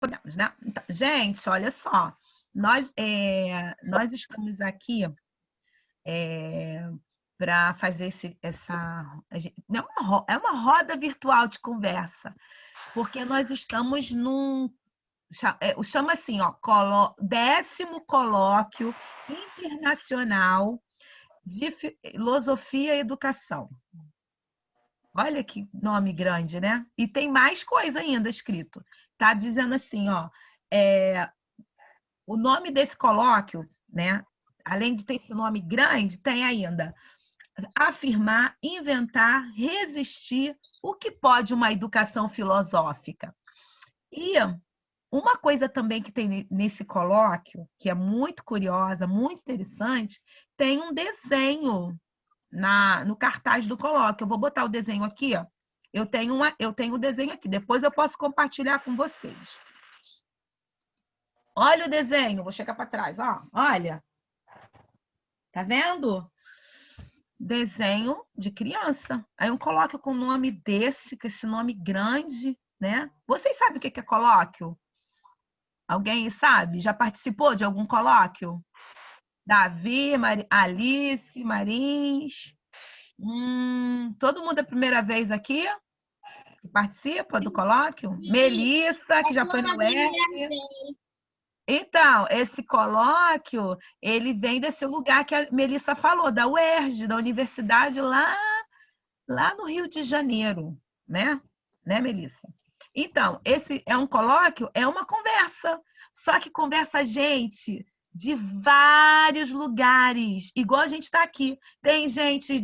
podemos, né? Então, gente, olha só. Nós estamos aqui para fazer é uma roda virtual de conversa, porque nós estamos chama assim, ó, 10º Colóquio Internacional de Filosofia e Educação. Olha que nome grande, né? E tem mais coisa ainda escrito. Tá dizendo assim, ó, o nome desse colóquio, né? Além de ter esse nome grande, tem ainda afirmar, inventar, resistir, o que pode uma educação filosófica. E uma coisa também que tem nesse colóquio, que é muito curiosa, muito interessante, tem um desenho no cartaz do colóquio. Eu vou botar o desenho aqui, ó. Eu tenho o desenho aqui, depois eu posso compartilhar com vocês. Olha o desenho, vou chegar para trás, ó. Olha. Tá vendo? Desenho de criança. Aí eu coloco com o nome desse, com esse nome grande, né? Vocês sabem o que é colóquio? Alguém sabe? Já participou de algum colóquio? Davi, Alice, Marins. Todo mundo é a primeira vez aqui que participa do colóquio? Melissa, que já foi no UERJ. Então, esse colóquio, ele vem desse lugar que a Melissa falou, da UERJ, da universidade lá no Rio de Janeiro, né? Né, Melissa? Então, esse é um colóquio, é uma conversa, só que conversa gente de vários lugares, igual a gente está aqui. Tem gente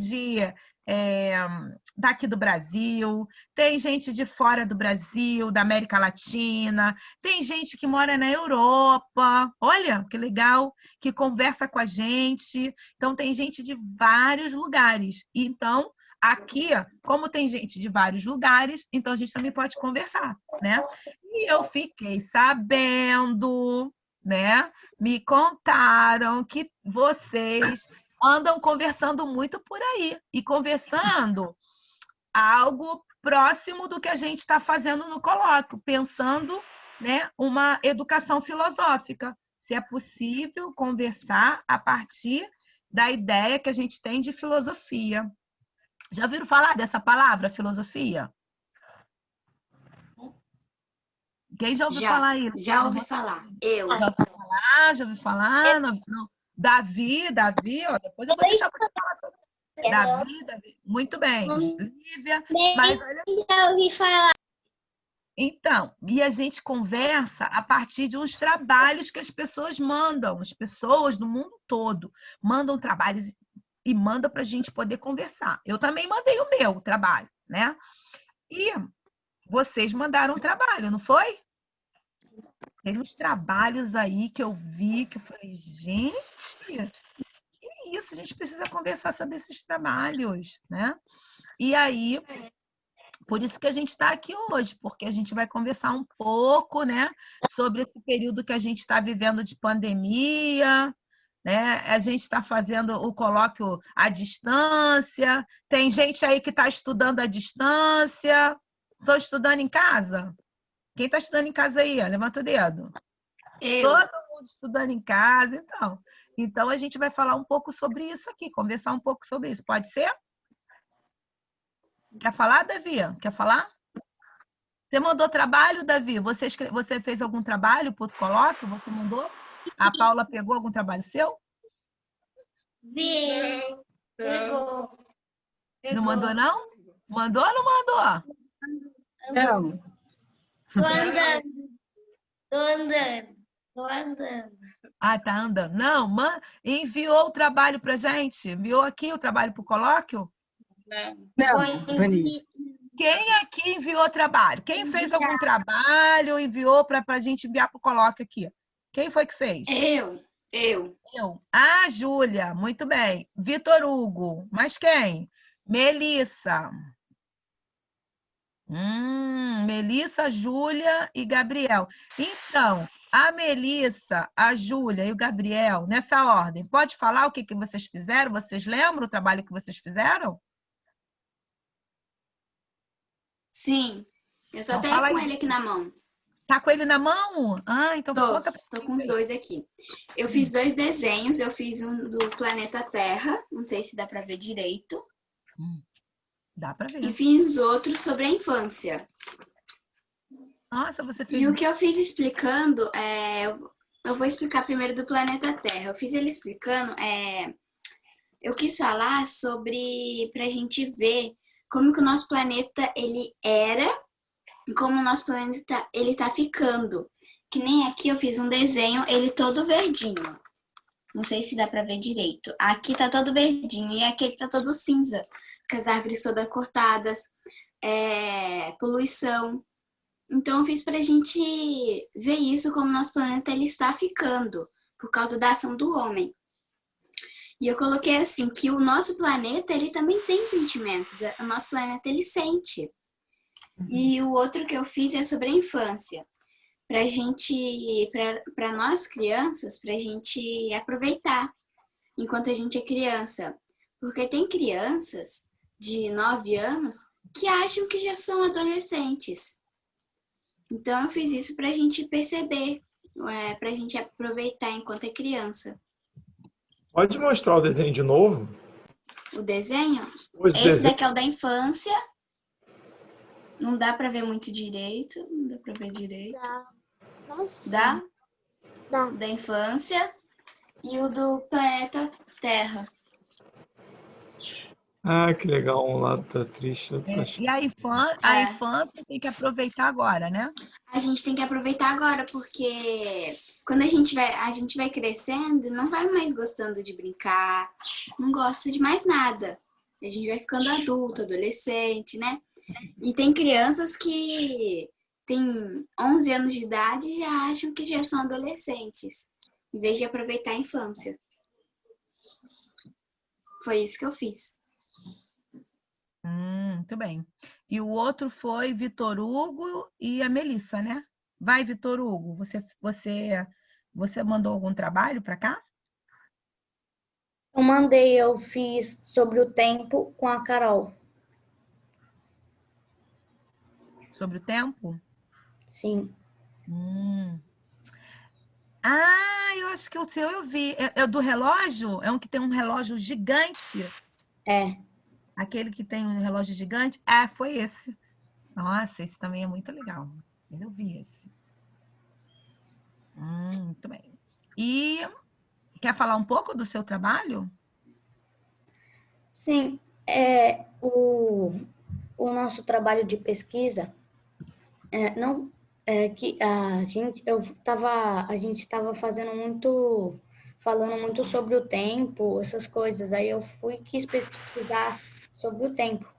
daqui do Brasil, tem gente de fora do Brasil, da América Latina, tem gente que mora na Europa, olha que legal, que conversa com a gente. Então, tem gente de vários lugares. Então, aqui, como tem gente de vários lugares, então a gente também pode conversar, né? E eu fiquei sabendo, né? Me contaram que vocês andam conversando muito por aí e conversando algo próximo do que a gente está fazendo no colóquio, pensando, né, uma educação filosófica. Se é possível conversar a partir da ideia que a gente tem de filosofia. Já ouviram falar dessa palavra, filosofia? Quem já ouviu falar aí? Já ouvi falar. Eu. Já ouviu falar? Não. Davi, ó, depois eu vou deixar você falar sobre Davi, muito bem. Lívia, mas olha... Já ouvi falar. Então, e a gente conversa a partir de uns trabalhos que as pessoas mandam, as pessoas do mundo todo mandam trabalhos e mandam para a gente poder conversar. Eu também mandei o meu trabalho, né? E vocês mandaram um trabalho, não foi? Tem uns trabalhos aí que eu vi, que eu falei, gente, que isso? A gente precisa conversar sobre esses trabalhos, né? E aí, por isso que a gente está aqui hoje, porque a gente vai conversar um pouco, né, sobre esse período que a gente está vivendo de pandemia, né? A gente está fazendo o colóquio à distância. Tem gente aí que está estudando à distância. Estou estudando em casa? Quem está estudando em casa aí? Levanta o dedo. Eu. Todo mundo estudando em casa, então. Então, a gente vai falar um pouco sobre isso aqui, conversar um pouco sobre isso. Pode ser? Quer falar, Davi? Quer falar? Você mandou trabalho, Davi? Você fez algum trabalho para o colóquio? Você mandou? A Paula pegou algum trabalho seu? Pegou. Não mandou, não? Mandou ou não mandou? Não. Tô andando. Ah, tá andando. Não, enviou o trabalho para gente? Enviou aqui o trabalho para o colóquio? Não, Vanessa. Quem aqui enviou trabalho? Quem fez algum trabalho, enviou para a gente enviar para o colóquio aqui? Quem foi que fez? Eu. Ah, Júlia, muito bem. Vitor Hugo, mas quem? Melissa. Melissa, Júlia e Gabriel. Então, a Melissa, a Júlia e o Gabriel, nessa ordem, pode falar o que vocês fizeram? Vocês lembram o trabalho que vocês fizeram? Sim. Eu só Então, tenho fala com aí. ele aqui na mão. Tá com ele na mão? Ah, então conta pra Tô gente com os aí. dois aqui. Eu fiz 2 desenhos. Eu fiz um do planeta Terra. Não sei se dá pra ver direito. Dá pra E ver. fiz outro sobre a infância. Nossa, você fez. E o que eu fiz explicando, eu vou explicar primeiro do planeta Terra. Eu fiz ele explicando, eu quis falar sobre, pra gente ver como que o nosso planeta ele era e como o nosso planeta ele tá ficando. Que nem aqui eu fiz um desenho, ele todo verdinho. Não sei se dá pra ver direito. Aqui tá todo verdinho e aqui ele tá todo cinza, com as árvores todas cortadas, poluição. Então eu fiz pra gente ver isso como nosso planeta ele está ficando por causa da ação do homem. E eu coloquei assim que o nosso planeta ele também tem sentimentos. O nosso planeta ele sente. E o outro que eu fiz é sobre a infância. Pra gente, pra nós crianças, pra gente aproveitar enquanto a gente é criança. Porque tem crianças de 9 anos que acham que já são adolescentes. Então eu fiz isso pra gente perceber, pra gente aproveitar enquanto é criança. Pode mostrar o desenho de novo? O desenho, Os esse desenhos. daqui é o da infância. Não dá pra ver muito direito. Não dá pra ver direito. Nossa. Dá? Dá. Da infância. E o do planeta Terra. Ah, que legal. Um lado tá triste, outro tá E a infância tem que aproveitar agora, né? A gente tem que aproveitar agora, porque quando a gente vai crescendo, não vai mais gostando de brincar, não gosta de mais nada. A gente vai ficando adulto, adolescente, né? E tem crianças que têm 11 anos de idade e já acham que já são adolescentes, em vez de aproveitar a infância. Foi isso que eu fiz. Muito bem. E o outro foi Vitor Hugo e a Melissa, né? Vai, Vitor Hugo, você mandou algum trabalho para cá? Eu mandei, eu fiz sobre o tempo com a Carol. Sobre o tempo? Sim. Ah, eu acho que o seu eu vi. É o do relógio? É um que tem um relógio gigante? É. Aquele que tem um relógio gigante? Ah, foi esse. Nossa, esse também é muito legal. Mas eu vi esse. Muito bem. E quer falar um pouco do seu trabalho? Sim, o nosso trabalho de pesquisa não é que a gente estava falando muito sobre o tempo, essas coisas. Aí eu quis pesquisar sobre o tempo.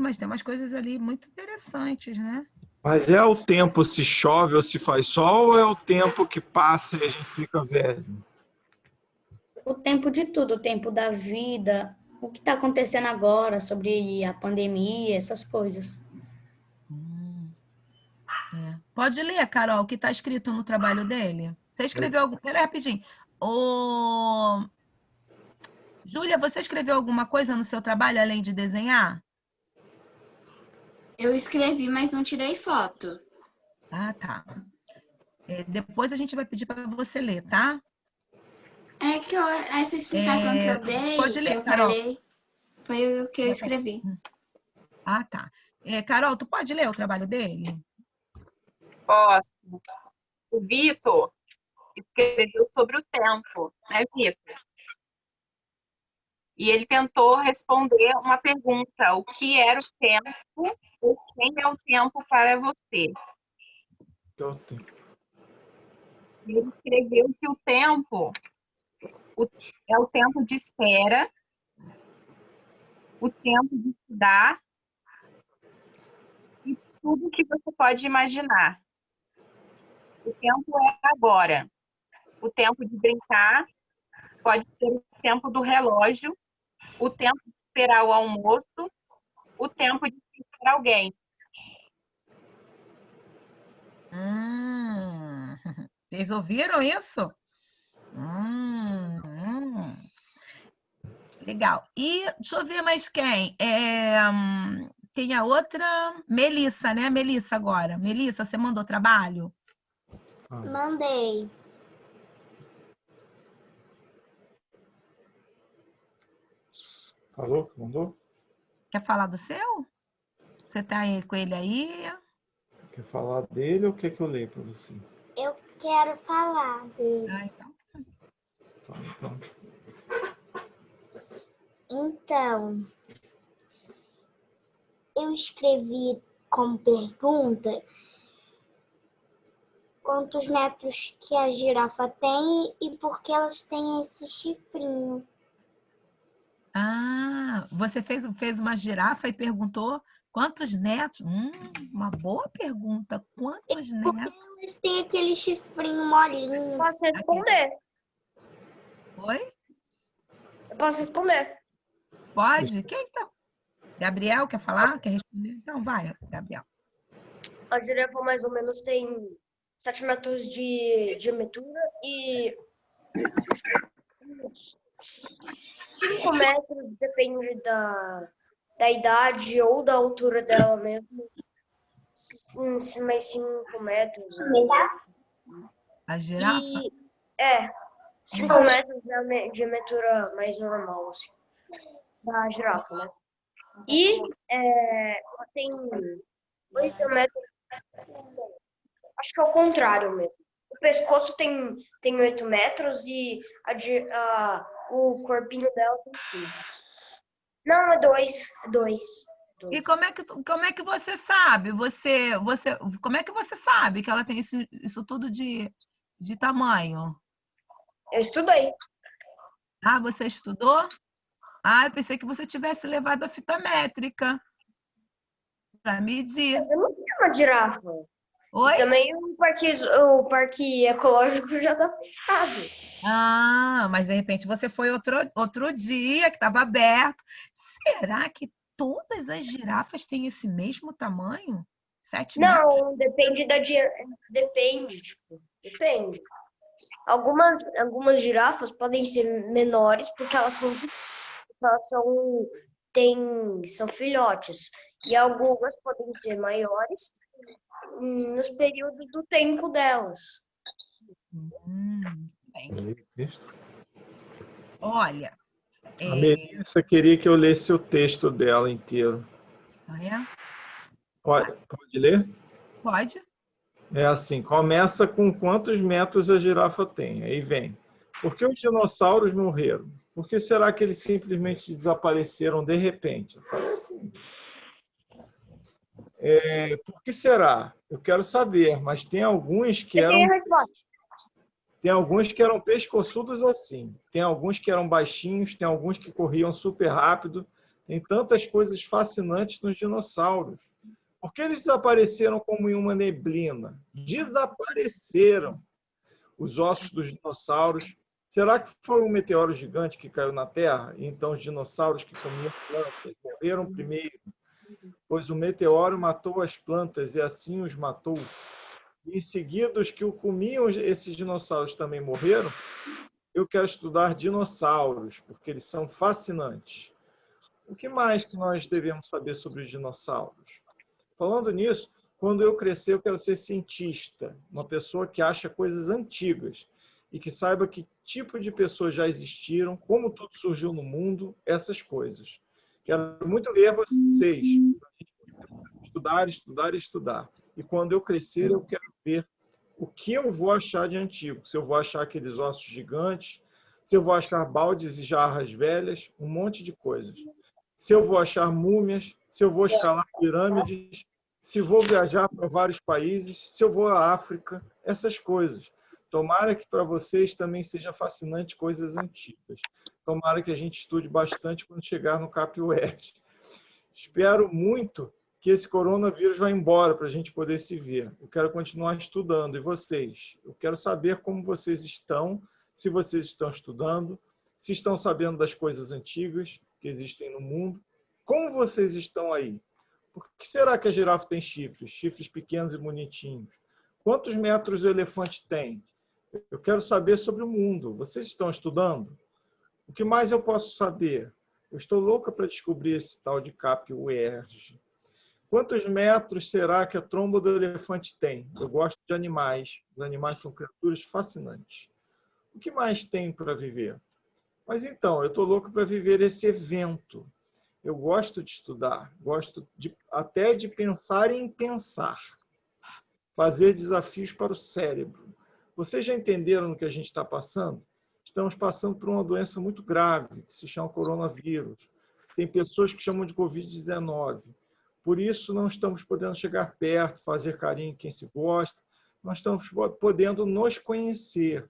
Mas tem umas coisas ali muito interessantes, né? Mas é o tempo se chove ou se faz sol, ou é o tempo que passa e a gente fica velho? O tempo de tudo, o tempo da vida, o que está acontecendo agora sobre a pandemia, essas coisas. Pode ler, Carol, o que está escrito no trabalho dele. Você escreveu algum... Peraí, rapidinho. Júlia, você escreveu alguma coisa no seu trabalho além de desenhar? Eu escrevi, mas não tirei foto. Ah, tá. Depois a gente vai pedir para você ler, tá? É que essa explicação que eu dei, pode ler, que eu Carol. falei, foi o que eu escrevi. Ah, tá. Carol, tu pode ler o trabalho dele? Posso. O Vitor escreveu sobre o tempo, né, Vitor? E ele tentou responder uma pergunta: o que era o tempo ou quem é o tempo para você? Ele escreveu que o tempo é o tempo de espera, o tempo de estudar e tudo que você pode imaginar. O tempo é agora. O tempo de brincar pode ser o tempo do relógio, o tempo de esperar o almoço, o tempo de esperar alguém. Vocês ouviram isso? Legal. E deixa eu ver mais quem. tem a outra, Melissa, né? Melissa agora. Melissa, você mandou trabalho? Mandei. Falou? Mandou? Quer falar do seu? Você tá aí com ele aí? Você quer falar dele ou quer que eu leia para você? Eu quero falar dele. Ah, então. Fala, então. Então, eu escrevi como pergunta quantos metros que a girafa tem e por que elas têm esse chifrinho. Ah, você fez uma girafa e perguntou quantos netos? Uma boa pergunta. Quantos Porque netos? elas têm aquele chifrinho molinho. Posso responder? Oi? Eu posso responder. Pode? Quem tá? Gabriel quer falar? Quer responder? Então vai, Gabriel. A girafa mais ou menos tem 7 metros de diametrura e 5 metros, depende da idade ou da altura dela mesmo. Mais 5 metros. A girafa? E 5 metros é a diametrura mais normal, assim, da girafa, né? E ela tem 8 metros. Acho que é o contrário mesmo. O pescoço tem 8 metros e o corpinho dela tem 5. Não, é 2. E como é que você sabe? Como é que você sabe que ela tem isso tudo de tamanho? Eu estudei. Ah, você estudou? Ah, eu pensei que você tivesse levado a fita métrica para medir. Eu não tenho uma girafa. Oi? E também o parque ecológico já está fechado. Ah, mas de repente você foi outro dia que estava aberto. Será que todas as girafas têm esse mesmo tamanho? 7 metros? Não, depende da depende. Algumas girafas podem ser menores porque elas são filhotes. E algumas podem ser maiores nos períodos do tempo delas. Bem. Olha. A Melissa queria que eu lesse o texto dela inteiro. Ah, é? Pode ler? Pode. É assim, começa com quantos metros a girafa tem. Aí vem. Por que os dinossauros morreram? Por que será que eles simplesmente desapareceram de repente? Por que será? Eu quero saber, mas tem alguns que eram... Tem alguns que eram pescoçudos assim. Tem alguns que eram baixinhos, tem alguns que corriam super rápido. Tem tantas coisas fascinantes nos dinossauros. Por que eles desapareceram como em uma neblina? Desapareceram os ossos dos dinossauros. Será que foi um meteoro gigante que caiu na Terra? E então os dinossauros que comiam plantas morreram primeiro, pois o meteoro matou as plantas e assim os matou. E em seguida, os que o comiam, esses dinossauros também morreram? Eu quero estudar dinossauros, porque eles são fascinantes. O que mais que nós devemos saber sobre os dinossauros? Falando nisso, quando eu crescer, eu quero ser cientista, uma pessoa que acha coisas antigas e que saiba que tipo de pessoas já existiram, como tudo surgiu no mundo, essas coisas. Quero muito ver vocês. Estudar, estudar, estudar. E quando eu crescer, eu quero ver o que eu vou achar de antigo. Se eu vou achar aqueles ossos gigantes, se eu vou achar baldes e jarras velhas, um monte de coisas. Se eu vou achar múmias, se eu vou escalar pirâmides, se vou viajar para vários países, se eu vou à África, essas coisas. Tomara que para vocês também seja fascinante coisas antigas. Tomara que a gente estude bastante quando chegar no CapUERJ. Espero muito que esse coronavírus vá embora para a gente poder se ver. Eu quero continuar estudando. E vocês? Eu quero saber como vocês estão, se vocês estão estudando, se estão sabendo das coisas antigas que existem no mundo. Como vocês estão aí? Por que será que a girafa tem chifres? Chifres pequenos e bonitinhos. Quantos metros o elefante tem? Eu quero saber sobre o mundo. Vocês estão estudando? O que mais eu posso saber? Eu estou louca para descobrir esse tal de CapUERJ. Quantos metros será que a tromba do elefante tem? Eu gosto de animais. Os animais são criaturas fascinantes. O que mais tem para viver? Mas então, eu estou louco para viver esse evento. Eu gosto de estudar, gosto até de pensar em pensar. Fazer desafios para o cérebro. Vocês já entenderam no que a gente está passando? Estamos passando por uma doença muito grave, que se chama coronavírus. Tem pessoas que chamam de Covid-19. Por isso, não estamos podendo chegar perto, fazer carinho em quem se gosta. Não estamos podendo nos conhecer.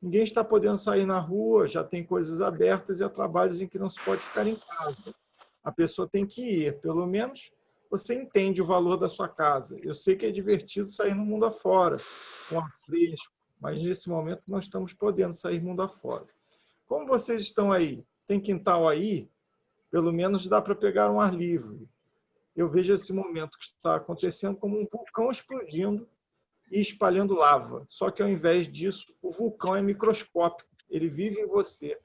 Ninguém está podendo sair na rua, já tem coisas abertas e há trabalhos em que não se pode ficar em casa. A pessoa tem que ir. Pelo menos você entende o valor da sua casa. Eu sei que é divertido sair no mundo afora, com ar fresco, mas nesse momento não estamos podendo sair mundo afora. Como vocês estão aí? Tem quintal aí? Pelo menos dá para pegar um ar livre. Eu vejo esse momento que está acontecendo como um vulcão explodindo e espalhando lava. Só que, ao invés disso, o vulcão é microscópico. Ele vive em você.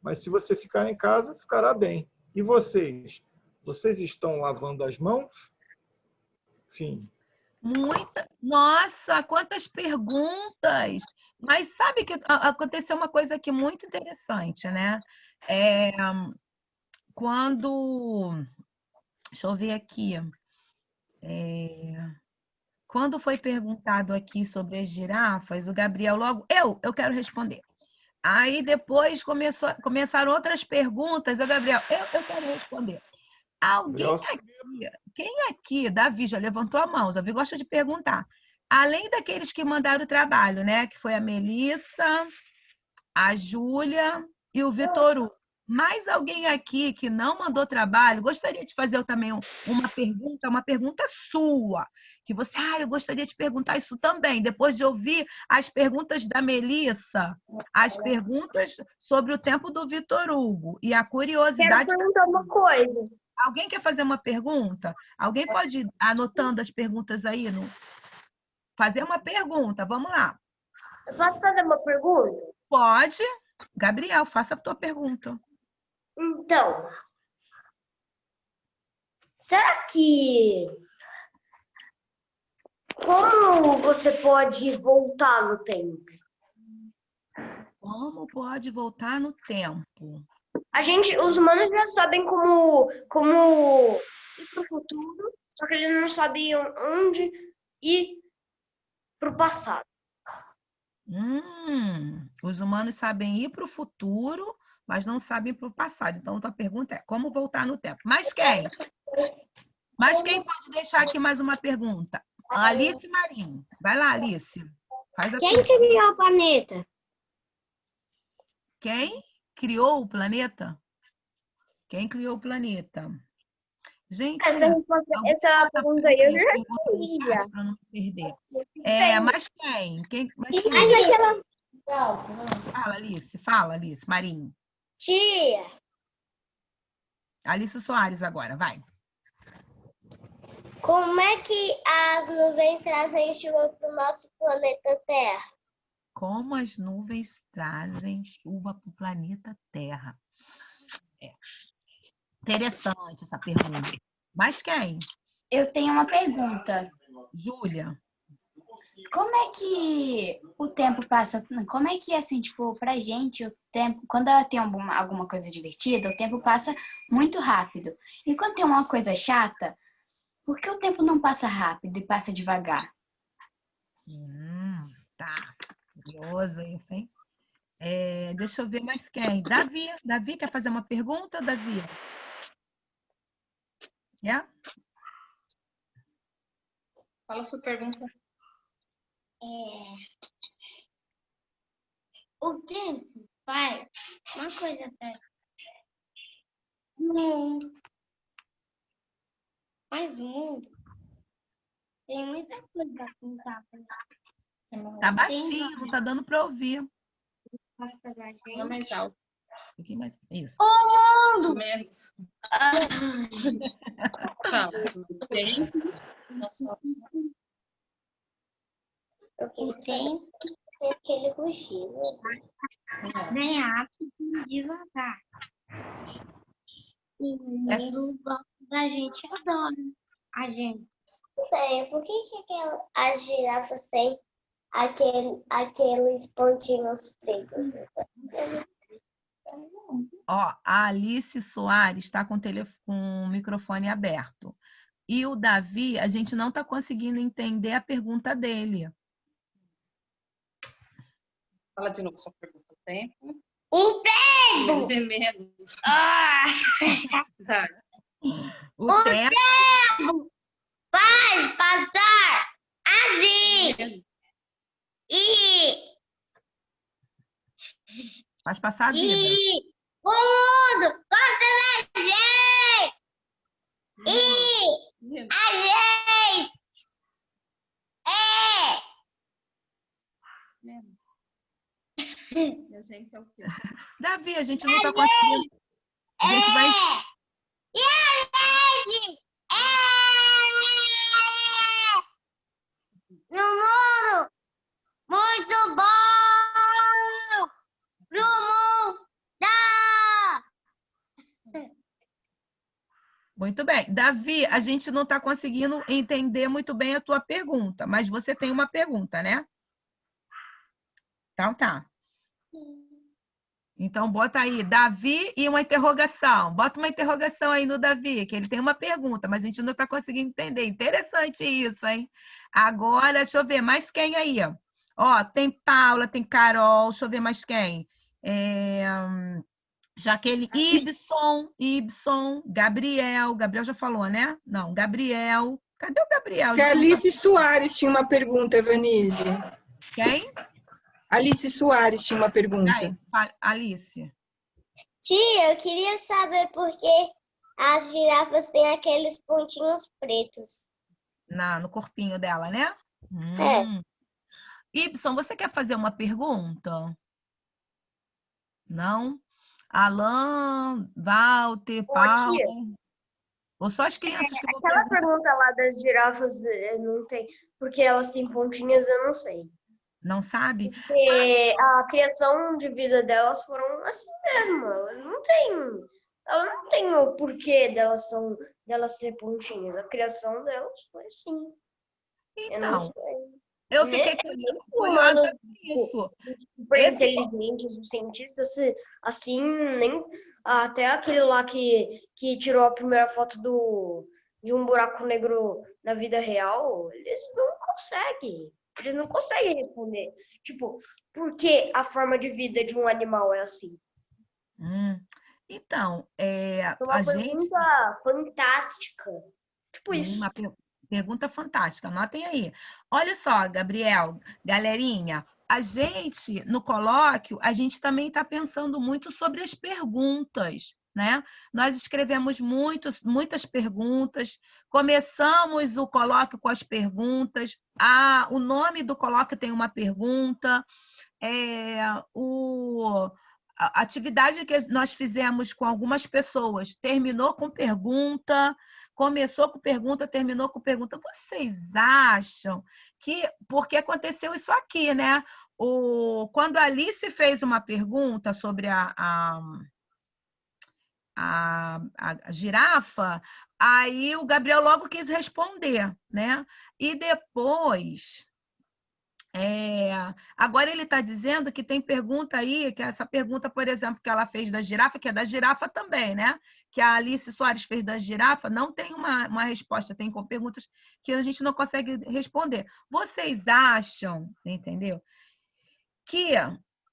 Mas, se você ficar em casa, ficará bem. E vocês? Vocês estão lavando as mãos? Fim. Nossa, quantas perguntas! Mas sabe que aconteceu uma coisa aqui muito interessante, né? Quando... Deixa eu ver aqui. Quando foi perguntado aqui sobre as girafas, o Gabriel logo... Eu quero responder. Aí depois começaram outras perguntas. O Gabriel, eu quero responder. Quem aqui, Davi já levantou a mão, Davi gosta de perguntar. Além daqueles que mandaram o trabalho, né? Que foi a Melissa, a Júlia e o Vitor Hugo. Mais alguém aqui que não mandou trabalho, gostaria de fazer também uma pergunta sua, que você, eu gostaria de perguntar isso também, depois de ouvir as perguntas da Melissa, as perguntas sobre o tempo do Vitor Hugo e a curiosidade... Quero perguntar uma coisa. Alguém quer fazer uma pergunta? Alguém pode ir anotando as perguntas aí? Fazer uma pergunta, vamos lá. Eu posso fazer uma pergunta? Pode. Gabriel, faça a tua pergunta. Então, será que... Como você pode voltar no tempo? Como pode voltar no tempo? Os humanos já sabem como ir para o futuro, só que eles não sabiam onde ir para o passado. Os humanos sabem ir para o futuro, mas não sabem para o passado. Então, a pergunta é, como voltar no tempo? Mas quem? Pode deixar aqui mais uma pergunta? Alice Marinho. Vai lá, Alice. Faz a Quem criou o planeta? Quem criou o planeta? Quem criou o planeta? Gente, essa pergunta aí eu já sabia. para não me perder. Mas quem? Fala, Alice, Marinho. Tia. Alice Soares agora, vai. Como é que as nuvens trazem chuva para o nosso planeta Terra? Como as nuvens trazem chuva para o planeta Terra? Interessante essa pergunta. Mas quem? Eu tenho uma pergunta. Júlia. Como é que o tempo passa? Como é que, assim, tipo, pra gente, o tempo... Quando tem alguma coisa divertida, o tempo passa muito rápido. E quando tem uma coisa chata, por que o tempo não passa rápido e passa devagar? Tá. Curioso isso, hein? Deixa eu ver mais quem. Davi. Davi, quer fazer uma pergunta, Davi? Fala a sua pergunta. O tempo faz uma coisa para o mundo. Mas o mundo tem muita coisa para contar. Tá baixinho, não tá dando para ouvir. Fala mais alto. Um pouquinho mais. Isso. O mundo! Menos. Tá. Tem. O tempo é aquele cochilo. Bem rápido e devagar. E o mundo gosta da gente adora. A gente. Por que as girafas têm aqueles pontinhos pretos? Ó, a Alice Soares está com o microfone aberto. E o Davi, a gente não está conseguindo entender a pergunta dele. Fala de novo sua pergunta. Tempo. O tempo! Tem menos. Ah! Tá. O tempo Faz passar assim! E faz passar a vida. o mundo gosta da gente! E a gente E a gente é o quê? Davi, a gente não está conseguindo. A gente vai. E a gente no mundo muito bom! No mundo! Muito bem. Davi, a gente não está conseguindo entender muito bem a tua pergunta, mas você tem uma pergunta, né? Então tá. Então bota aí, Davi e uma interrogação. Bota uma interrogação aí no Davi, que ele tem uma pergunta, mas a gente não está conseguindo entender. Interessante isso, hein? Agora, deixa eu ver, mais quem aí? Ó, tem Paula, tem Carol, deixa eu ver mais quem. Jaqueline, Ibson, Gabriel já falou, né? Não, Gabriel. Cadê o Gabriel? Que a Alice Soares tinha uma pergunta, Evanise. Quem? Alice Soares tinha uma pergunta. Alice. Tia, eu queria saber por que as girafas têm aqueles pontinhos pretos. No corpinho dela, né? Ibson, você quer fazer uma pergunta? Não? Alan, Walter, Paulo. Ou só as crianças que vão Aquela Aquela perguntar. pergunta lá das girafas não tem, porque elas têm pontinhas, eu não sei. Não sabe? Porque a criação de vida delas foram assim mesmo. Elas não têm o porquê delas ter pontinhas. A criação delas foi assim. Eu não Então, sei. eu fiquei curiosa com isso. Super inteligentes, os cientistas, assim, nem até aquele lá que tirou a primeira foto de um buraco negro na vida real, eles não conseguem responder. Tipo, por que a forma de vida de um animal é assim? Então, Uma pergunta fantástica. Tipo isso. Uma pergunta fantástica, anotem aí. Olha só, Gabriel, galerinha, a gente, no colóquio, a gente também está pensando muito sobre as perguntas, né? Nós escrevemos muitas perguntas, começamos o colóquio com as perguntas, o nome do colóquio tem uma pergunta, a atividade que nós fizemos com algumas pessoas terminou com pergunta, começou com pergunta, terminou com pergunta. Vocês acham que... Porque aconteceu isso aqui, né? Quando a Alice fez uma pergunta sobre a girafa, aí o Gabriel logo quis responder, né? E depois... agora ele está dizendo que tem pergunta aí, que essa pergunta, por exemplo, que ela fez da girafa, que é da girafa também, né? Que a Alice Soares fez da girafa, não tem uma resposta, tem perguntas que a gente não consegue responder. Vocês acham, entendeu? Que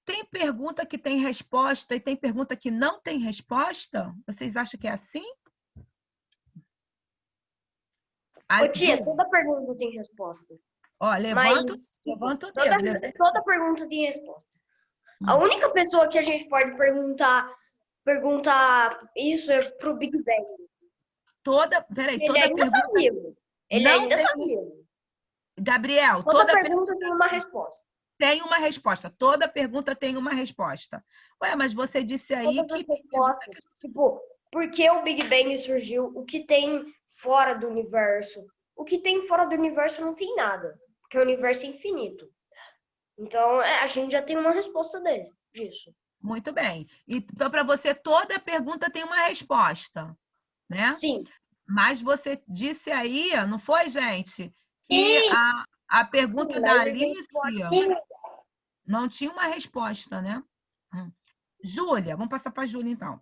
tem pergunta que tem resposta e tem pergunta que não tem resposta? Vocês acham que é assim? Ô, tia, toda pergunta tem resposta. Ó, levanta o dedo. Toda pergunta tem resposta. A única pessoa que a gente pode perguntar isso é pro Big Bang. Peraí, Ele toda ainda pergunta... tá vivo. Ele ainda tá vivo. Gabriel, Toda pergunta tem uma resposta. Tem uma resposta. Toda pergunta tem uma resposta. Ué, mas você disse aí Todas que... as respostas. Tipo, por que o Big Bang surgiu? O que tem fora do universo? O que tem fora do universo não tem nada. Porque o universo é infinito. Então, a gente já tem uma resposta disso. Muito bem. Então, para você, toda pergunta tem uma resposta, né? Sim. Mas você disse aí, não foi, gente? Que a pergunta da Alice não tinha uma resposta, né? Júlia, vamos passar para a Júlia, então.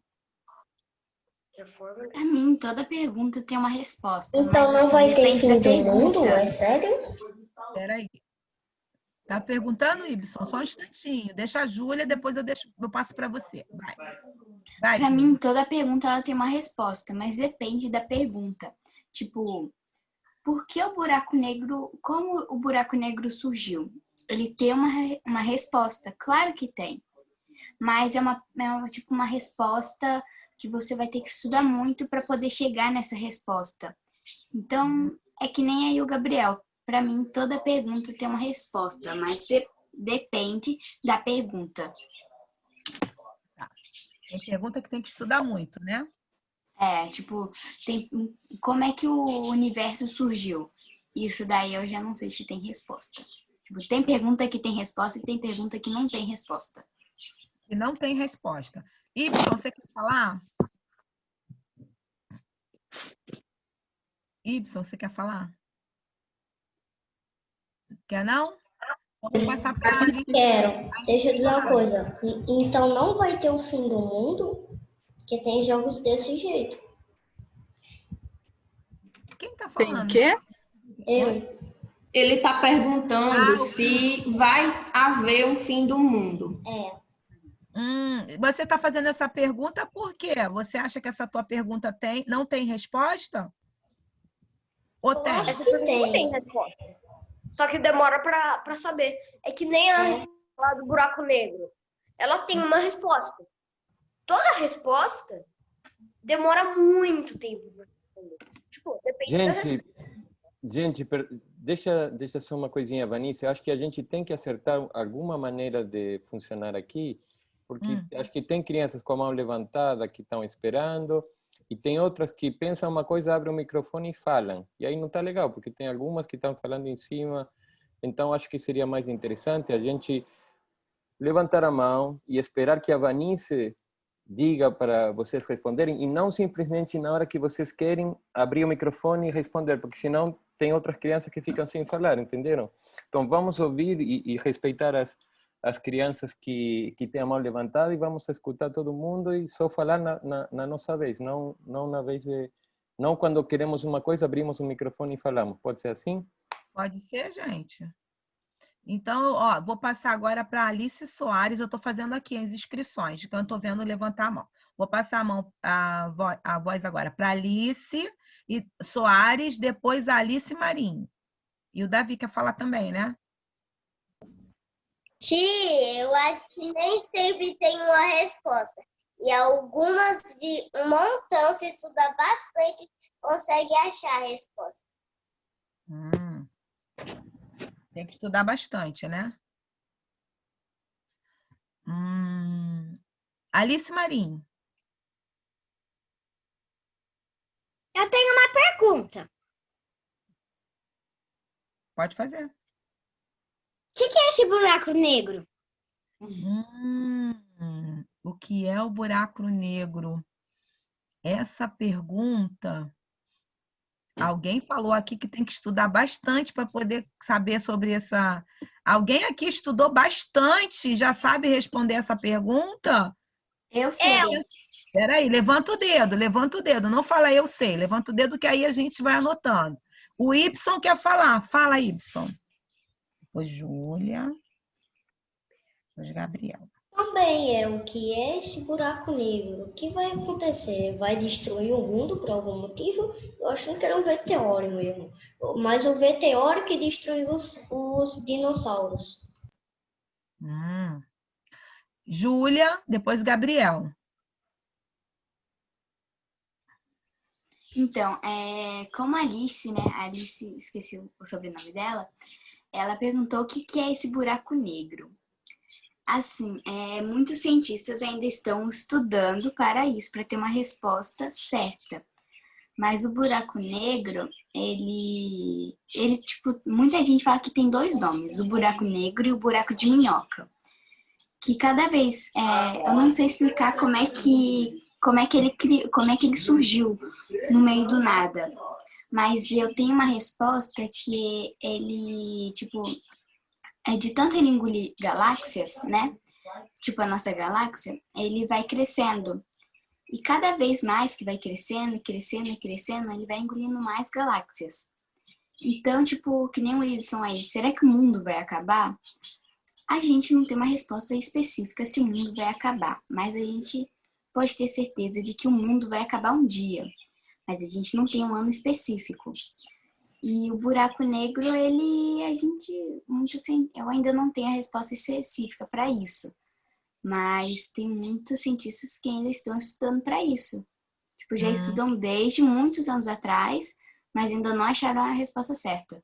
Para mim, toda pergunta tem uma resposta. Então mas, não vai ter depende da fim do mundo? pergunta. É sério? Espera aí. Tá perguntando, Ibson? Só um instantinho. Deixa a Júlia, depois eu passo para você. Vai, Para Júlia. mim, toda pergunta ela tem uma resposta, mas depende da pergunta. Tipo, por que o buraco negro... Como o buraco negro surgiu? Ele tem uma resposta. Claro que tem. Mas é tipo uma resposta que você vai ter que estudar muito para poder chegar nessa resposta. Então, é que nem aí o Gabriel. Para mim, toda pergunta tem uma resposta, mas depende da pergunta. Tem pergunta que tem que estudar muito, né? Tipo, como é que o universo surgiu? Isso daí eu já não sei se tem resposta. Tipo, tem pergunta que tem resposta e tem pergunta que não tem resposta. Que não tem resposta. Ibson, você quer falar? Ibson, você quer falar? Quer não? Vamos passar para a Alice. Quero. Deixa eu dizer uma coisa. Então não vai ter o fim do mundo, porque tem jogos desse jeito. Quem tá Tem o falando? quê? Eu. Ele está perguntando se vai haver um fim do mundo. Você está fazendo essa pergunta por quê? Você acha que essa tua pergunta não tem resposta? Ou tem? Acho que tem. resposta. Só que demora para saber. É que nem a resposta do buraco negro. Ela tem uma resposta. Toda resposta demora muito tempo para responder. Tipo, depende da resposta. Gente, deixa só uma coisinha, Vanessa. Eu acho que a gente tem que acertar alguma maneira de funcionar aqui, porque acho que tem crianças com a mão levantada que estão esperando, e tem outras que pensam uma coisa, abrem o microfone e falam. E aí não está legal, porque tem algumas que estão falando em cima. Então, acho que seria mais interessante a gente levantar a mão e esperar que a Vanessa diga para vocês responderem, e não simplesmente na hora que vocês querem abrir o microfone e responder, porque senão tem outras crianças que ficam sem falar, entenderam? Então, vamos ouvir e respeitar as crianças que têm a mão levantada, e vamos escutar todo mundo e só falar na nossa vez, não na vez de... Não quando queremos uma coisa, abrimos o microfone e falamos. Pode ser assim? Pode ser, gente. Então, vou passar agora para a Alice Soares. Eu estou fazendo aqui as inscrições, então eu estou vendo levantar a mão. Vou passar a voz agora para a Alice Soares, depois a Alice Marinho. E o Davi quer falar também, né? Tia, eu acho que nem sempre tem uma resposta. E algumas de um montão, se estudar bastante, consegue achar a resposta. Tem que estudar bastante, né? Alice Marinho. Eu tenho uma pergunta. Pode fazer. O que é esse buraco negro? O que é o buraco negro? Essa pergunta... Alguém falou aqui que tem que estudar bastante para poder saber sobre essa... Alguém aqui estudou bastante, já sabe responder essa pergunta? Eu sei. Espera aí, levanta o dedo. Não fala eu sei, levanta o dedo que aí a gente vai anotando. O Y quer falar. Fala, Y. Depois Júlia. Depois Gabriel. Também o que é esse buraco negro? O que vai acontecer? Vai destruir o mundo por algum motivo? Eu acho que era um meteoro mesmo. Mas o meteoro que destruiu os dinossauros. Júlia, depois Gabriel. Então, como a Alice, né? Alice, esqueci o sobrenome dela. Ela perguntou o que é esse buraco negro. Assim, muitos cientistas ainda estão estudando para isso, para ter uma resposta certa. Mas o buraco negro, ele tipo, muita gente fala que tem dois nomes, o buraco negro e o buraco de minhoca. Que cada vez, eu não sei explicar como é como é que ele surgiu no meio do nada. Mas eu tenho uma resposta que ele, tipo, de tanto ele engolir galáxias, né? Tipo a nossa galáxia, ele vai crescendo. E cada vez mais que vai crescendo, crescendo, crescendo, ele vai engolindo mais galáxias. Então, tipo, que nem o Wilson aí, será que o mundo vai acabar? A gente não tem uma resposta específica se o mundo vai acabar, mas a gente pode ter certeza de que o mundo vai acabar um dia, mas a gente não tem um ano específico. E o buraco negro, eu ainda não tenho a resposta específica para isso, mas tem muitos cientistas que ainda estão estudando para isso. Tipo, já estudam desde muitos anos atrás, mas ainda não acharam a resposta certa.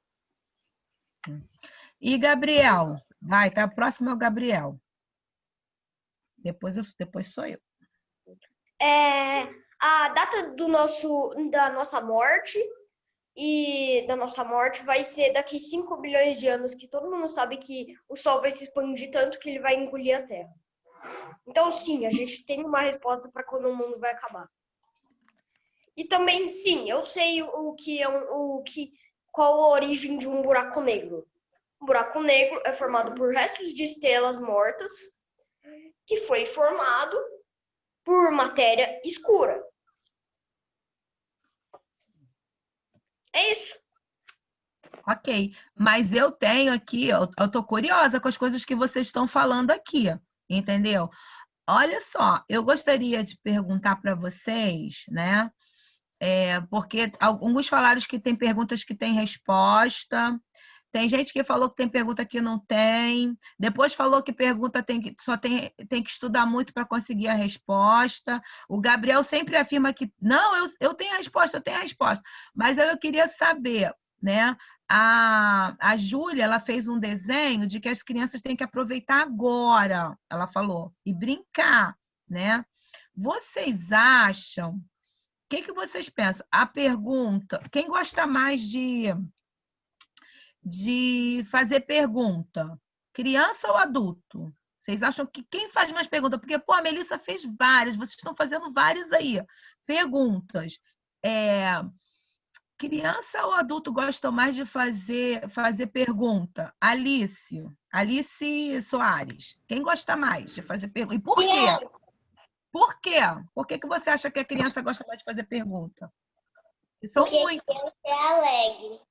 E Gabriel? Vai, tá? Próximo é o Gabriel. Depois sou eu. A data da nossa morte vai ser daqui 5 bilhões de anos, que todo mundo sabe que o Sol vai se expandir tanto que ele vai engolir a Terra. Então, sim, a gente tem uma resposta para quando o mundo vai acabar. E também, sim, eu sei qual a origem de um buraco negro. Um buraco negro é formado por restos de estrelas mortas que foi formado por matéria escura. É isso. Ok, mas eu tenho aqui, eu tô curiosa com as coisas que vocês estão falando aqui, entendeu? Olha só, eu gostaria de perguntar para vocês, né? Porque alguns falaram que tem perguntas que têm resposta. Tem gente que falou que tem pergunta que não tem. Depois falou que pergunta tem que estudar muito para conseguir a resposta. O Gabriel sempre afirma que não, eu tenho a resposta, eu tenho a resposta. Mas eu queria saber, né? A Júlia, ela fez um desenho de que as crianças têm que aproveitar agora, ela falou, e brincar, né? Vocês acham? O que vocês pensam? A pergunta, quem gosta mais de fazer pergunta? Criança ou adulto? Vocês acham que quem faz mais perguntas? Porque, a Melissa fez várias, vocês estão fazendo várias aí. Perguntas. Criança ou adulto gostam mais de fazer pergunta? Alice Soares. Quem gosta mais de fazer pergunta? E por quê? Por quê? Por que você acha que a criança gosta mais de fazer pergunta? Porque a criança é alegre.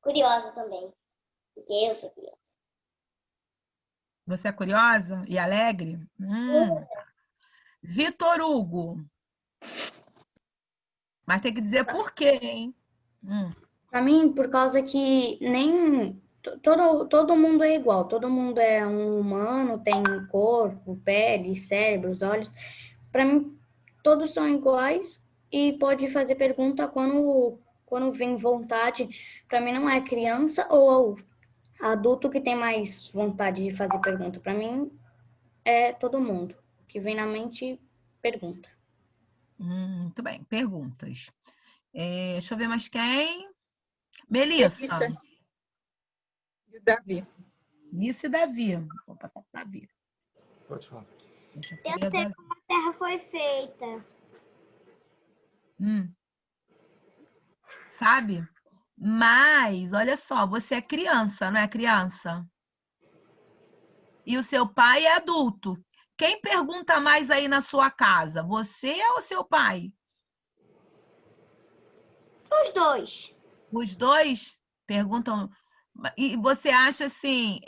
Curiosa também. Porque eu sou criança. Você é curiosa e alegre? Vitor Hugo. Mas tem que dizer por quê, hein? Para mim, por causa que nem todo mundo é igual. Todo mundo é um humano, tem corpo, pele, cérebro, olhos. Para mim, todos são iguais e pode fazer pergunta quando vem vontade. Para mim, não é criança ou adulto que tem mais vontade de fazer pergunta. Para mim, é todo mundo que vem na mente, pergunta. Muito bem, perguntas. Deixa eu ver mais quem. Melissa. E o Davi. Nisso e Davi. Vou passar para Davi. Pode falar. Eu sei como a Terra foi feita. Sabe? Mas, olha só, você é criança, não é criança? E o seu pai é adulto. Quem pergunta mais aí na sua casa? Você ou seu pai? Os dois. Os dois perguntam. E você acha assim,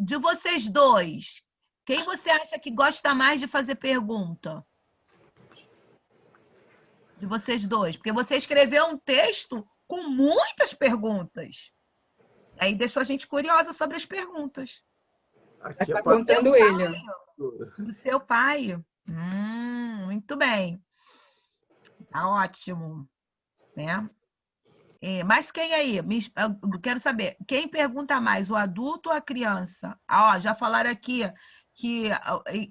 de vocês dois, quem você acha que gosta mais de fazer pergunta? De vocês dois. Porque você escreveu um texto com muitas perguntas. Aí deixou a gente curiosa sobre as perguntas. Aqui está contando ele. O seu pai. Muito bem. Tá ótimo. Né? Mas quem aí? Eu quero saber. Quem pergunta mais, o adulto ou a criança? Já falaram aqui que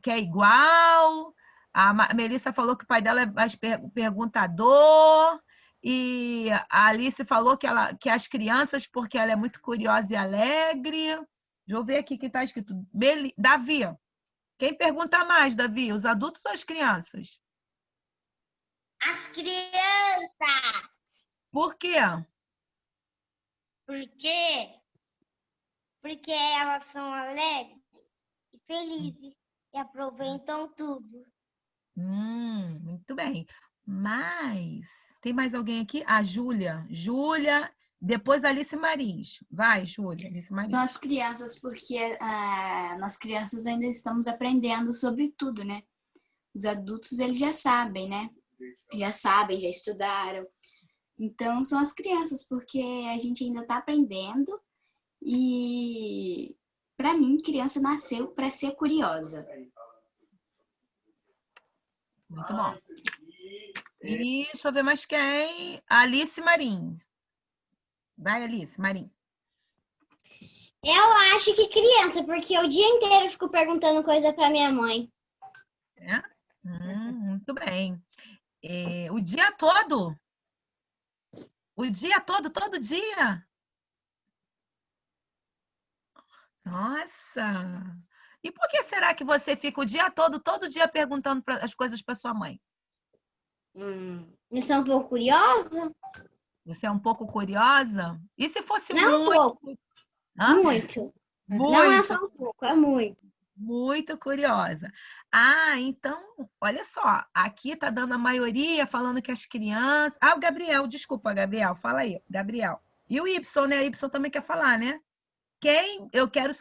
é igual. A Melissa falou que o pai dela é mais perguntador. E a Alice falou que as crianças, porque ela é muito curiosa e alegre. Deixa eu ver aqui o que está escrito. Davi. Quem pergunta mais, Davi? Os adultos ou as crianças? As crianças. Por quê? Porque elas são alegres e felizes e aproveitam tudo. Muito bem. Mas tem mais alguém aqui? A Júlia. Júlia, depois Alice Marins. Vai, Júlia, Alice Marins. São as crianças, porque nós crianças ainda estamos aprendendo sobre tudo, né? Os adultos, eles já sabem, né? Já sabem, já estudaram. Então, são as crianças, porque a gente ainda está aprendendo. E, para mim, criança nasceu para ser curiosa. Muito bom. E deixa eu ver mais quem. Alice Marins. Vai, Alice Marins. Eu acho que criança, porque o dia inteiro eu fico perguntando coisa para minha mãe. É? Muito bem. O dia todo? O dia todo, todo dia? Nossa! E por que será que você fica o dia todo, todo dia perguntando as coisas para sua mãe? Eu sou um pouco curiosa? Você é um pouco curiosa? E se fosse Não muito? um pouco. Hã? Muito. Muito. Não é só um pouco, é muito. Muito curiosa. Então, olha só, aqui tá dando a maioria falando que as crianças... o Gabriel, desculpa, Gabriel, fala aí, Gabriel. E o Y, né? O Y também quer falar, né? Eu quero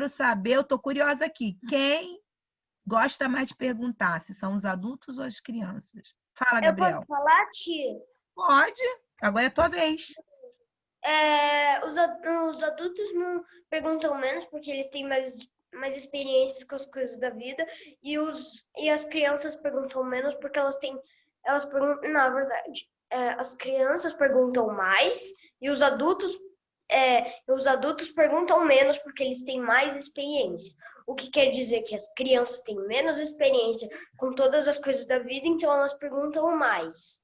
saber, eu tô curiosa aqui. Quem gosta mais de perguntar se são os adultos ou as crianças? Fala, Gabriel. Eu posso falar, tia? Pode, agora é a tua vez. Os adultos não perguntam menos porque eles têm mais experiências com as coisas da vida e as crianças perguntam menos porque elas perguntam, na verdade, as crianças perguntam mais e os adultos perguntam menos porque eles têm mais experiência. O que quer dizer que as crianças têm menos experiência com todas as coisas da vida, então elas perguntam mais.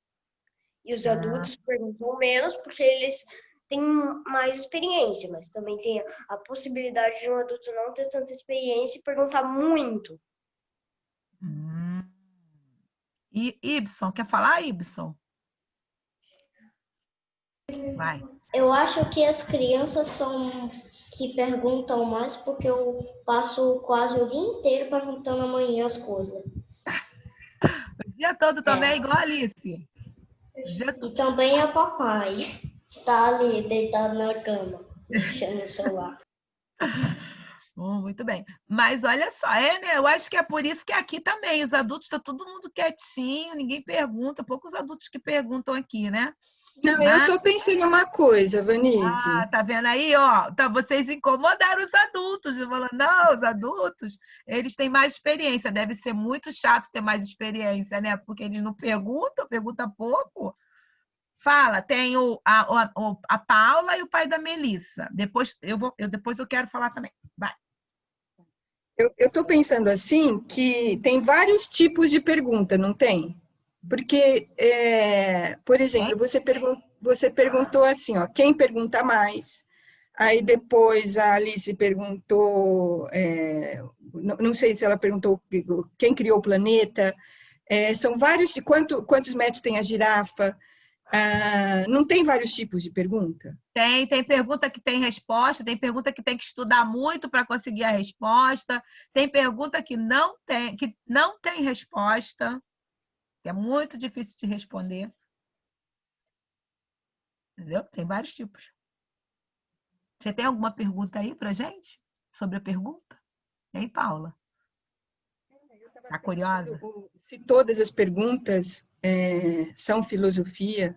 E os adultos perguntam menos porque eles têm mais experiência, mas também tem a possibilidade de um adulto não ter tanta experiência e perguntar muito. E Ibson, quer falar, Ibson? Vai. Eu acho que as crianças são que perguntam mais porque eu passo quase o dia inteiro perguntando amanhã as coisas. O dia todo também, igual a Alice. E também é o papai. Tá ali, deitado na cama, mexendo no celular. Muito bem. Mas olha só, né? Eu acho que é por isso que aqui também, os adultos, tá todo mundo quietinho, ninguém pergunta, poucos adultos que perguntam aqui, né? Não, eu tô pensando uma coisa, Vanise. Tá vendo aí, ó? Vocês incomodaram os adultos, falando, não, os adultos, eles têm mais experiência, deve ser muito chato ter mais experiência, né? Porque eles não perguntam pouco. Fala, tem a Paula e o pai da Melissa. Depois eu quero falar também. Vai. Eu estou pensando assim que tem vários tipos de pergunta, não tem? Porque, por exemplo, você perguntou assim, ó, quem pergunta mais? Aí depois a Alice perguntou, não sei se ela perguntou quem criou o planeta. São vários, quantos metros tem a girafa? Não tem vários tipos de pergunta? Tem pergunta que tem resposta, tem pergunta que tem que estudar muito para conseguir a resposta, tem pergunta que não tem resposta, que é muito difícil de responder. Entendeu? Tem vários tipos. Você tem alguma pergunta aí para gente sobre a pergunta? E aí, Paula? Está curiosa? Se todas as perguntas são filosofia,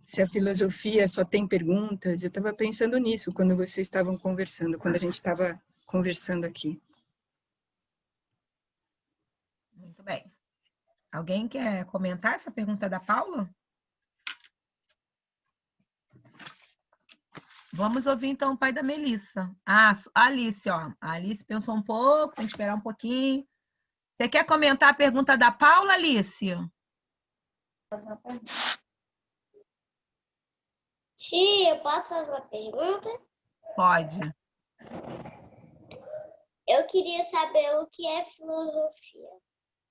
se a filosofia só tem perguntas, eu estava pensando nisso quando vocês estavam conversando, quando a gente estava conversando aqui. Muito bem. Alguém quer comentar essa pergunta da Paula? Vamos ouvir, então, o pai da Melissa. A Alice, ó. A Alice pensou um pouco, tem que esperar um pouquinho. Você quer comentar a pergunta da Paula, Alice? Tia, eu posso fazer uma pergunta? Pode. Eu queria saber o que é filosofia.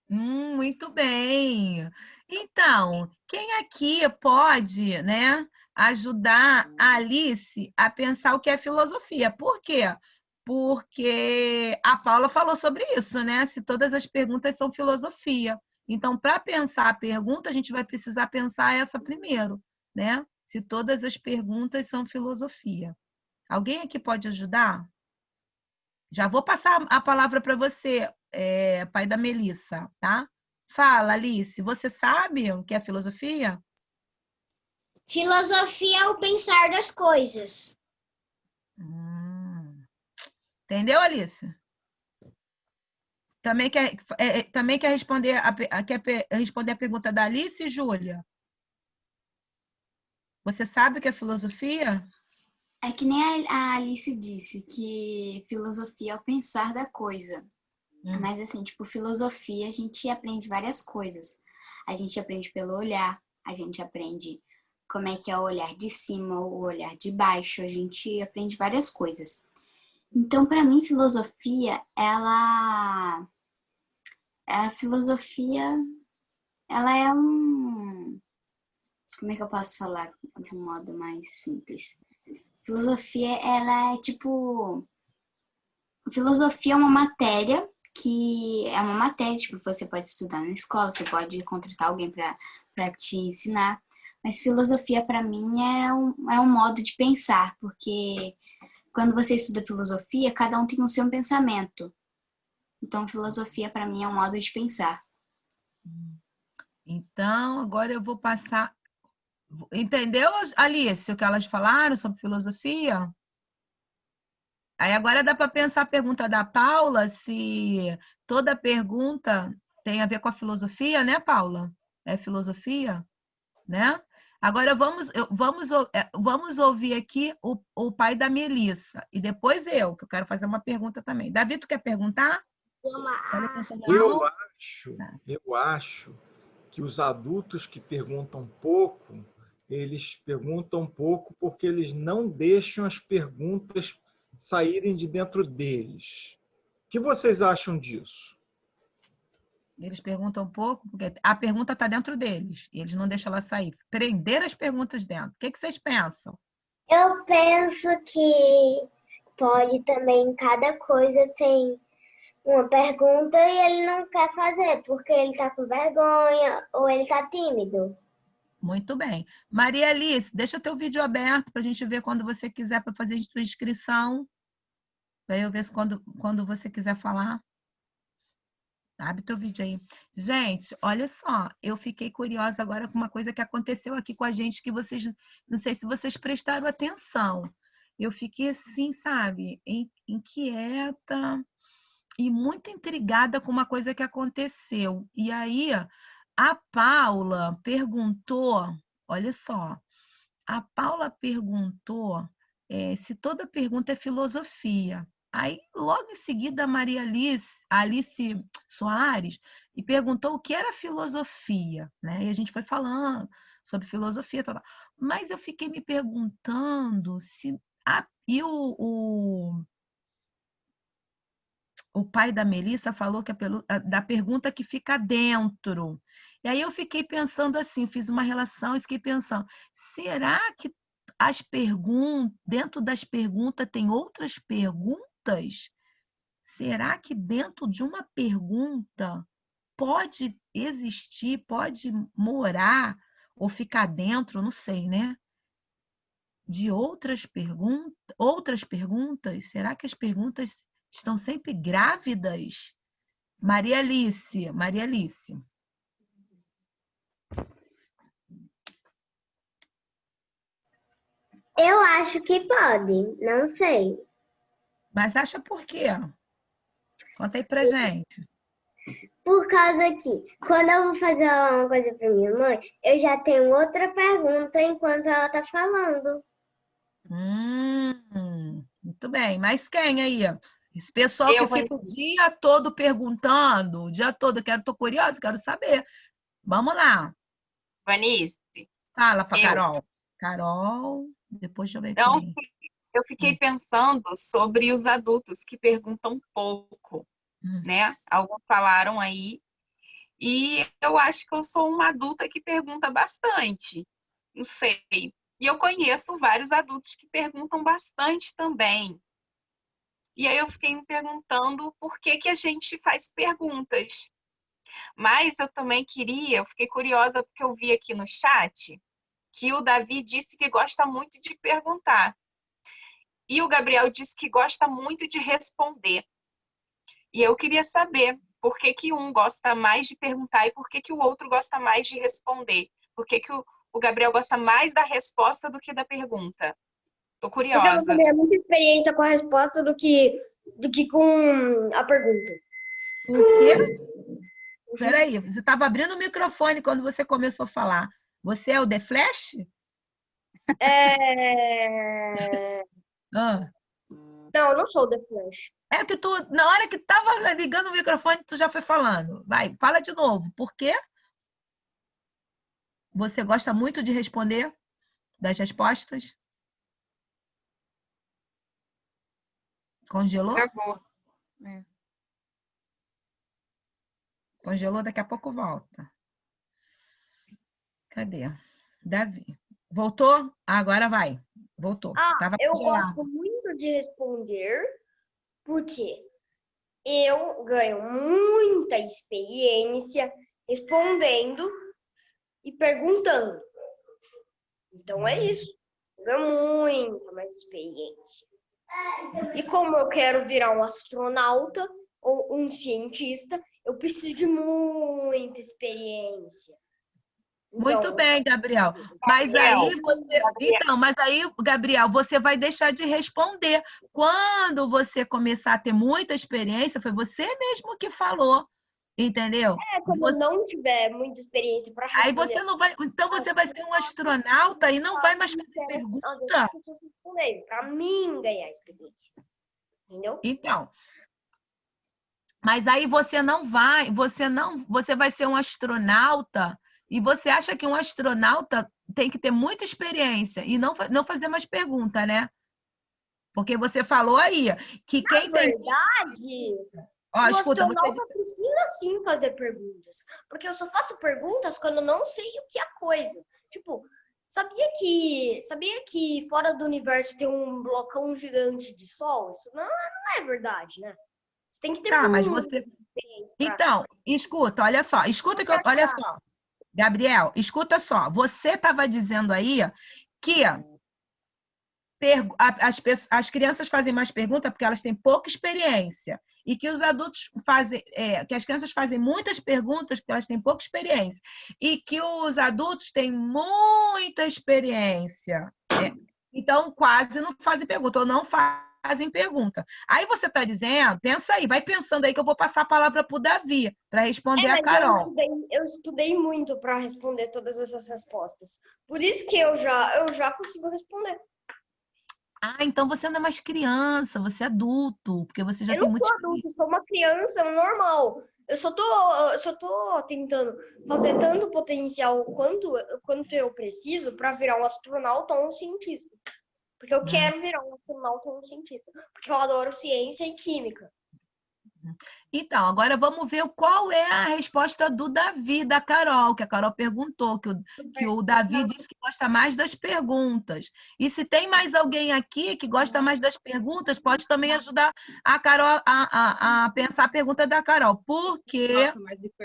Muito bem. Então, quem aqui pode, né, ajudar a Alice a pensar o que é filosofia? Por quê? Porque a Paula falou sobre isso, né? Se todas as perguntas são filosofia. Então, para pensar a pergunta, a gente vai precisar pensar essa primeiro, né? Se todas as perguntas são filosofia. Alguém aqui pode ajudar? Já vou passar a palavra para você, pai da Melissa, tá? Fala, Alice, você sabe o que é filosofia? Filosofia é o pensar das coisas. Entendeu, Alice? Também quer responder a pergunta da Alice, Júlia? Você sabe o que é filosofia? É que nem a Alice disse, que filosofia é o pensar da coisa. Mas assim, tipo, filosofia a gente aprende várias coisas. A gente aprende pelo olhar, a gente aprende como é que é o olhar de cima, o olhar de baixo, a gente aprende várias coisas. Então, para mim, a filosofia, ela é como é que eu posso falar de um modo mais simples? Filosofia, ela é tipo, filosofia é uma matéria tipo, você pode estudar na escola, você pode contratar alguém para te ensinar, mas filosofia para mim é um modo de pensar, porque quando você estuda filosofia, cada um tem o seu pensamento. Então, filosofia para mim é um modo de pensar. Então, agora eu vou passar... Entendeu, Alice, o que elas falaram sobre filosofia? Aí agora dá para pensar a pergunta da Paula, se toda pergunta tem a ver com a filosofia, né, Paula? É filosofia, né? Agora vamos ouvir aqui o pai da Melissa. E depois eu, que eu quero fazer uma pergunta também. Davi, tu quer perguntar? Eu acho que os adultos que perguntam pouco, eles perguntam pouco porque eles não deixam as perguntas saírem de dentro deles. O que vocês acham disso? Eles perguntam pouco, porque a pergunta está dentro deles, e eles não deixam ela sair. Prender as perguntas dentro. O que vocês pensam? Eu penso que pode também, cada coisa tem uma pergunta e ele não quer fazer, porque ele está com vergonha ou ele está tímido. Muito bem. Maria Alice, deixa teu vídeo aberto para a gente ver quando você quiser para fazer a sua inscrição. Para eu ver se quando você quiser falar. Abre teu vídeo aí. Gente, olha só, eu fiquei curiosa agora com uma coisa que aconteceu aqui com a gente, que vocês, não sei se vocês prestaram atenção. Eu fiquei assim, sabe, inquieta e muito intrigada com uma coisa que aconteceu. E aí, a Paula perguntou, olha só, a Paula perguntou se toda pergunta é filosofia. Aí, logo em seguida, a Alice Soares, e perguntou o que era filosofia, né? E a gente foi falando sobre filosofia, tal. Mas eu fiquei me perguntando se... E o pai da Melissa falou que da pergunta que fica dentro. E aí eu fiquei pensando assim, fiz uma relação e fiquei pensando, será que dentro das perguntas tem outras perguntas? Será que dentro de uma pergunta pode existir, pode morar ou ficar dentro, não sei, né? De outras perguntas? Será que as perguntas estão sempre grávidas? Maria Alice. Eu acho que pode, não sei. Mas acha por quê? Conta aí pra gente. Por causa que, quando eu vou fazer uma coisa para minha mãe, eu já tenho outra pergunta enquanto ela tá falando. Muito bem. Mas quem aí? Esse pessoal que fica o dia todo perguntando, o dia todo, tô curiosa, quero saber. Vamos lá. Vanice. Fala pra Carol. Carol, depois deixa eu ver Não, quem. eu fiquei pensando sobre os adultos que perguntam pouco, né? Alguns falaram aí. E eu acho que eu sou uma adulta que pergunta bastante. Não sei. E eu conheço vários adultos que perguntam bastante também. E aí eu fiquei me perguntando por que que a gente faz perguntas. Mas eu também eu fiquei curiosa porque eu vi aqui no chat que o Davi disse que gosta muito de perguntar. E o Gabriel disse que gosta muito de responder. E eu queria saber por que que um gosta mais de perguntar e por que que o outro gosta mais de responder. Por que que o Gabriel gosta mais da resposta do que da pergunta? Tô Porque eu curiosa. tenho muita experiência com a resposta do que com a pergunta. Por quê? Peraí, você estava abrindo o microfone quando você começou a falar. Você é o The Flash? Ah. Não, eu não sou The Flash. É que tu, na hora que estava ligando o microfone, tu já foi falando. Vai, fala de novo. Por quê? Você gosta muito de responder das respostas? Congelou? Travou. É. Congelou, daqui a pouco volta. Cadê? Davi. Voltou? Agora vai. Voltou. Tava Eu congelado. gosto muito de responder, porque eu ganho muita experiência respondendo e perguntando. Então é isso. Eu ganho muita mais experiência. E como eu quero virar um astronauta ou um cientista, eu preciso de muita experiência. Muito bem, Gabriel. Mas aí você. Então, mas aí, Gabriel, você vai deixar de responder. Quando você começar a ter muita experiência, foi você mesmo que falou. Entendeu? Quando eu não tiver muita experiência para responder. Aí você não vai. Então você vai ser um astronauta e não vai mais fazer pergunta. Para mim ganhar experiência. Entendeu? Então. Mas aí você não vai, você vai ser um astronauta e você acha que um astronauta tem que ter muita experiência e não fazer mais pergunta, né? Porque você falou aí que quem tem... Na verdade, o astronauta precisa sim fazer perguntas. Porque eu só faço perguntas quando eu não sei o que é a coisa. Tipo, sabia que fora do universo tem um blocão gigante de sol? Isso não é verdade, né? Você tem que ter mas você... Então, escuta, olha só. Olha só. Gabriel, escuta só. Você estava dizendo aí que as crianças fazem mais perguntas porque elas têm pouca experiência. E que os adultos fazem... que as crianças fazem muitas perguntas porque elas têm pouca experiência. E que os adultos têm muita experiência. Então, quase não fazem pergunta, ou não fazem pergunta. Aí você está dizendo, pensa aí, vai pensando aí que eu vou passar a palavra para o Davi, para responder a Carol. Eu estudei muito para responder todas essas respostas. Por isso que eu já consigo responder. Então você não é mais criança, você é adulto, porque você já tem muito... Eu não sou adulto, eu sou uma criança normal. Eu só tô tentando fazer tanto potencial quanto eu preciso para virar um astronauta ou um cientista. Porque eu quero virar um astronauta ou um cientista. Porque eu adoro ciência e química. Então, agora vamos ver qual é a resposta do Davi, da Carol, que a Carol perguntou, que o Davi disse que gosta mais das perguntas. E se tem mais alguém aqui que gosta mais das perguntas, pode também ajudar a Carol a pensar a pergunta da Carol. Por que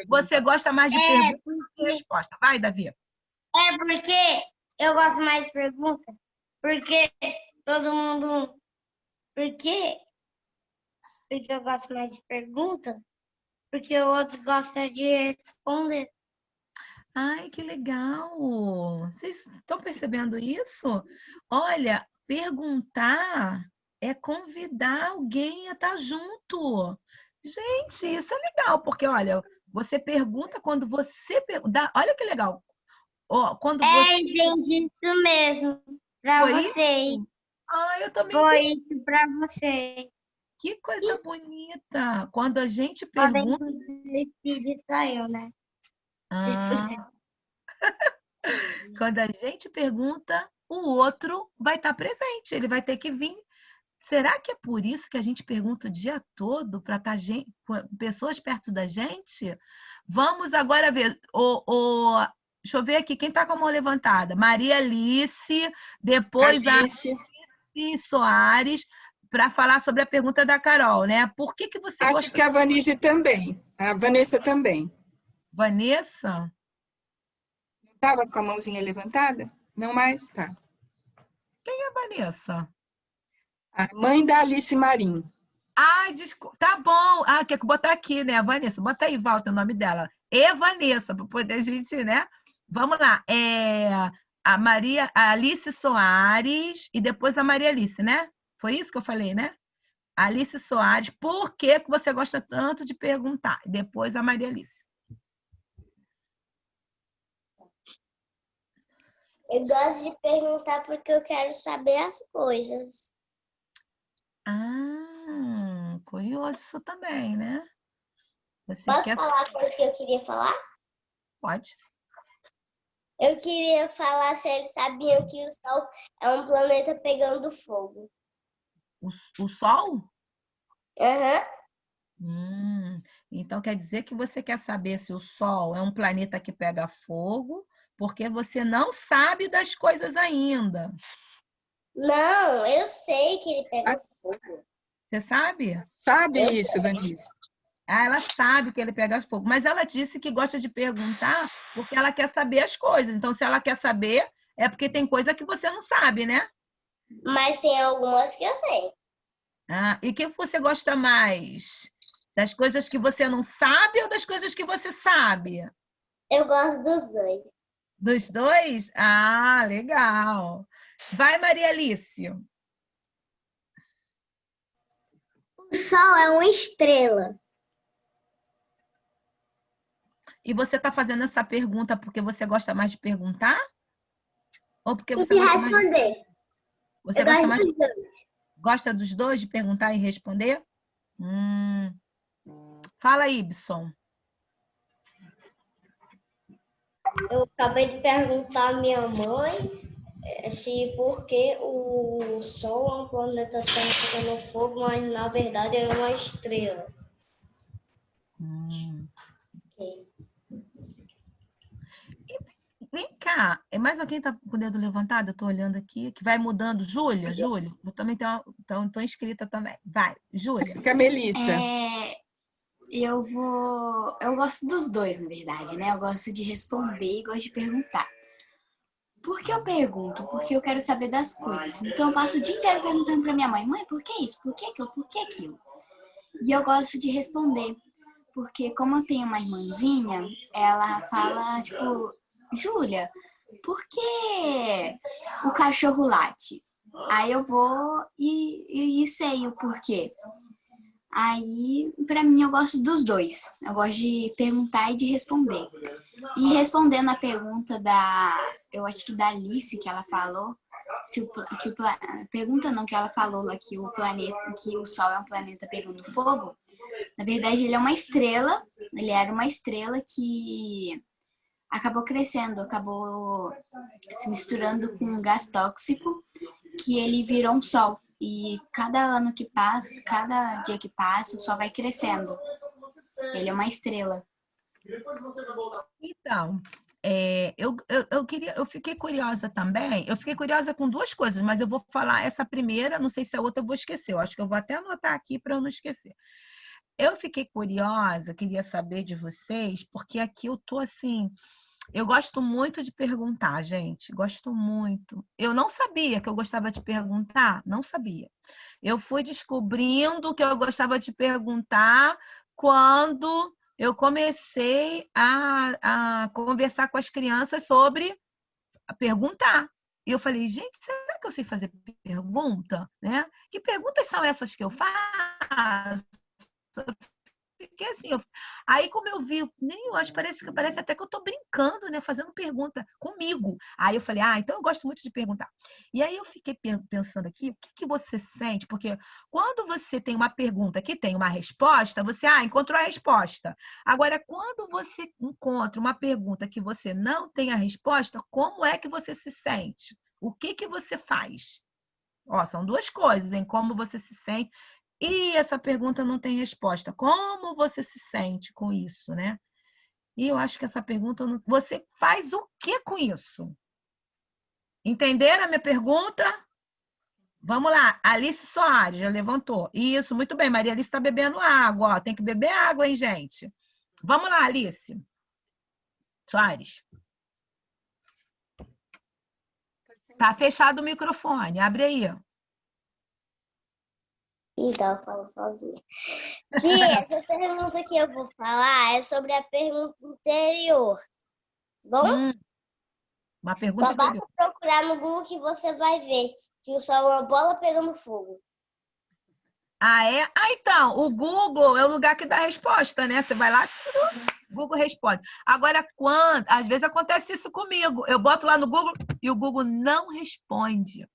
você gosta mais de perguntas do que resposta? Vai, Davi. É porque eu gosto mais de perguntas. Porque todo mundo... Por quê? Porque eu gosto mais de perguntas, porque o outro gosta de responder. Ai, que legal! Vocês estão percebendo isso? Olha, perguntar é convidar alguém a estar junto. Gente, isso é legal, porque, olha, você pergunta quando você pergunta. Olha que legal. Quando você... entendi isso mesmo. Para vocês. Eu também Foi entendi. isso para vocês. Que coisa bonita! Quando a gente pergunta... Decide saiu, né? Quando a gente pergunta, o outro vai estar presente, ele vai ter que vir. Será que é por isso que a gente pergunta o dia todo para estar pessoas perto da gente? Vamos agora ver. Deixa eu ver aqui, quem está com a mão levantada? Maria Alice, depois a Alice Soares, para falar sobre a pergunta da Carol, né? Por que você gosta... Acho que a Vanessa também. A Vanessa também. Vanessa? Não estava com a mãozinha levantada? Não mais? Tá. Quem é a Vanessa? A mãe da Alice Marim. Ah, desculpa. Tá bom. Ah, quer que botar aqui, né? Vanessa. Bota aí, Walter, o nome dela. Vanessa, para poder a gente, né? Vamos lá. A Alice Soares e depois a Maria Alice, né? Foi isso que eu falei, né? Alice Soares, por que você gosta tanto de perguntar? Depois a Maria Alice. Eu gosto de perguntar porque eu quero saber as coisas. Ah, curioso isso também, né? Posso falar o que eu queria falar? Pode. Eu queria falar se eles sabiam que o Sol é um planeta pegando fogo. O Sol? Aham. Então quer dizer que você quer saber se o Sol é um planeta que pega fogo, porque você não sabe das coisas ainda. Não, eu sei que ele pega fogo. Você sabe? Sabe isso, Vanessa. Ah, ela sabe que ele pega fogo, mas ela disse que gosta de perguntar porque ela quer saber as coisas. Então, se ela quer saber, é porque tem coisa que você não sabe, né? Mas tem algumas que eu sei. Ah, e o que você gosta mais? Das coisas que você não sabe ou das coisas que você sabe? Eu gosto dos dois. Dos dois? Ah, legal. Vai, Maria Alice. O Sol é uma estrela. E você está fazendo essa pergunta porque você gosta mais de perguntar? Ou porque você de gosta responder. mais de... Você eu gosta gosto mais dos dois. Gosta dos dois, de perguntar e responder? Fala, Ibson. Eu acabei de perguntar à minha mãe se por que o Sol é um planeta pegando fogo, mas na verdade é uma estrela. Okay. Vem cá, mais alguém está com o dedo levantado? Eu estou olhando aqui, que vai mudando. Júlia, eu também estou inscrita também. Vai, Júlia. Fica a Melissa. Eu gosto dos dois, na verdade, né? Eu gosto de responder e gosto de perguntar. Por que eu pergunto? Porque eu quero saber das coisas. Então eu passo o dia inteiro perguntando para minha mãe: mãe, por que isso? Por que aquilo? Por que aquilo? E eu gosto de responder, porque como eu tenho uma irmãzinha, ela fala, tipo, Júlia, por que o cachorro late? Aí eu vou e sei o porquê. Aí, pra mim, eu gosto dos dois. Eu gosto de perguntar e de responder. E respondendo a pergunta eu acho que da Alice, que ela falou, pergunta não, que ela falou lá que o Sol é um planeta pegando fogo. Na verdade, ele é uma estrela. Ele era uma estrela que acabou crescendo, acabou se misturando com um gás tóxico, que ele virou um sol. E cada ano que passa, cada dia que passa, o Sol vai crescendo. Ele é uma estrela. Então, eu fiquei curiosa também. Eu fiquei curiosa com duas coisas, mas eu vou falar essa primeira, não sei se a outra eu vou esquecer. Eu acho que eu vou até anotar aqui para eu não esquecer. Eu fiquei curiosa, queria saber de vocês, porque aqui eu tô assim... Eu gosto muito de perguntar, gente. Gosto muito. Eu não sabia que eu gostava de perguntar. Não sabia. Eu fui descobrindo que eu gostava de perguntar quando eu comecei a conversar com as crianças sobre perguntar. E eu falei, gente, será que eu sei fazer pergunta? Né? Que perguntas são essas que eu faço? Fiquei assim, aí como eu vi, parece até que eu estou brincando, né, fazendo pergunta comigo. Aí eu falei, então eu gosto muito de perguntar. E aí eu fiquei pensando aqui, o que você sente? Porque quando você tem uma pergunta que tem uma resposta, você, encontrou a resposta. Agora, quando você encontra uma pergunta que você não tem a resposta, como é que você se sente? O que que você faz? Ó, são duas coisas, hein? Como você se sente. E essa pergunta não tem resposta. Como você se sente com isso, né? E eu acho que essa pergunta... Você faz o que com isso? Entenderam a minha pergunta? Vamos lá. Alice Soares já levantou. Isso, muito bem. Maria Alice está bebendo água. Ó. Tem que beber água, hein, gente? Vamos lá, Alice Soares. Tá fechado o microfone. Abre aí. Então, eu falo sozinha. Tia, essa pergunta que eu vou falar é sobre a pergunta anterior. Bom? Uma pergunta Só basta anterior. procurar no Google que você vai ver que o sol é uma bola pegando fogo. Ah, é? Ah, então, o Google é o lugar que dá a resposta, né? Você vai lá, tudo, Google responde. Agora, às vezes acontece isso comigo. Eu boto lá no Google e o Google não responde.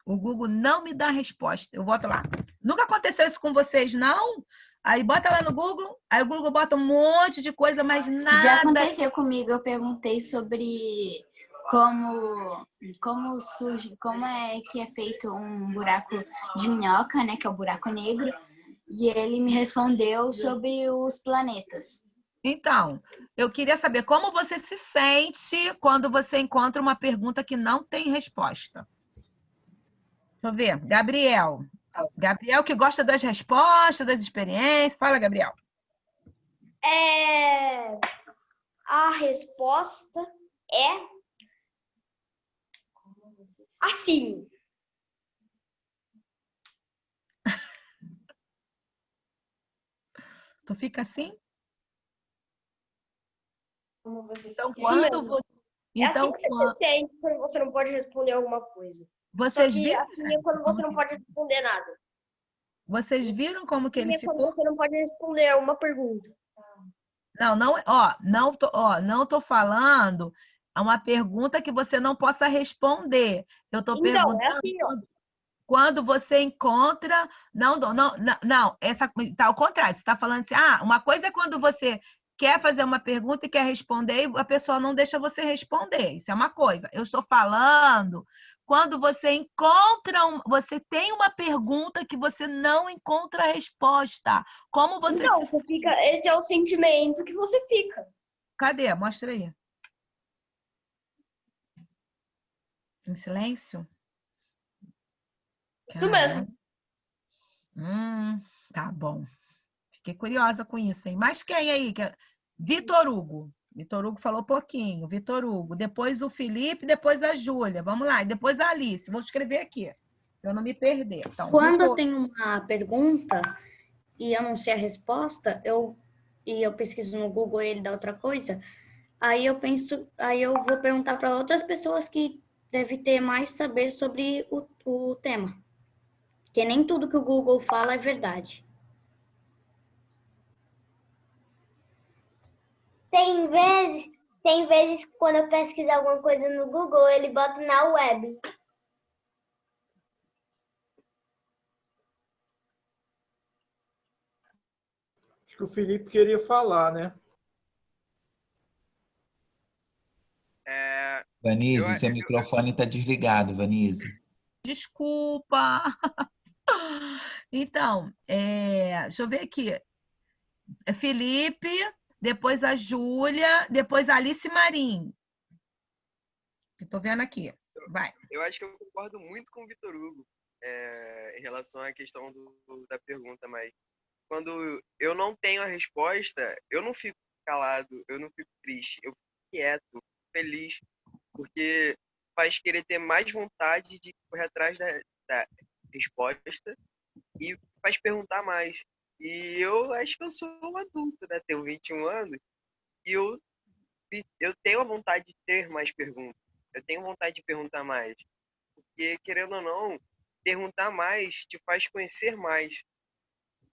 O Google não me dá resposta. Eu boto lá. Nunca aconteceu isso com vocês, não? Aí bota lá no Google, aí o Google bota um monte de coisa, mas nada... Já aconteceu comigo, eu perguntei sobre como surge, como é que é feito um buraco de minhoca, né, que é o buraco negro, e ele me respondeu sobre os planetas. Então, eu queria saber como você se sente quando você encontra uma pergunta que não tem resposta. Deixa eu ver. Gabriel. Gabriel que gosta das respostas, das experiências. Fala, Gabriel. A resposta é assim. Tu fica assim? Então, quando você... É assim que você se sente quando você não pode responder alguma coisa. Vocês Só que viram? assim é quando você não pode responder nada. Vocês viram como que ele É quando ficou? você não pode responder uma pergunta. Não tô falando uma pergunta que você não possa responder. Eu tô perguntando é assim, ó. quando você encontra... Não, essa tá ao contrário. Você está falando assim, uma coisa é quando você quer fazer uma pergunta e quer responder e a pessoa não deixa você responder. Isso é uma coisa. Eu estou falando quando você encontra, você tem uma pergunta que você não encontra a resposta. Como você você fica, esse é o sentimento que você fica. Cadê? Mostra aí. Em silêncio? Isso mesmo. Tá bom. Fiquei curiosa com isso, hein? Mas quem aí? Vitor Hugo. Vitor Hugo falou pouquinho. Vitor Hugo. Depois o Felipe, depois a Júlia. Vamos lá. E depois a Alice. Vou escrever aqui, para eu não me perder. Então, quando eu tenho uma pergunta e eu não sei a resposta, eu pesquiso no Google e ele dá outra coisa, aí eu vou perguntar para outras pessoas que devem ter mais saber sobre o tema. Porque nem tudo que o Google fala é verdade. Tem vezes que quando eu pesquiso alguma coisa no Google, ele bota na web. Acho que o Felipe queria falar, né? Vanise, seu microfone está desligado, Vanise. Desculpa. Então, deixa eu ver aqui. Felipe, depois a Júlia, depois a Alice Marim. Estou vendo aqui. Vai. Eu acho que eu concordo muito com o Vitor Hugo em relação à questão da pergunta, mas quando eu não tenho a resposta, eu não fico calado, eu não fico triste, eu fico quieto, feliz, porque faz querer ter mais vontade de correr atrás da resposta e faz perguntar mais. E eu acho que eu sou um adulto, né? Tenho 21 anos e eu tenho a vontade de ter mais perguntas. Eu tenho vontade de perguntar mais. Porque, querendo ou não, perguntar mais te faz conhecer mais.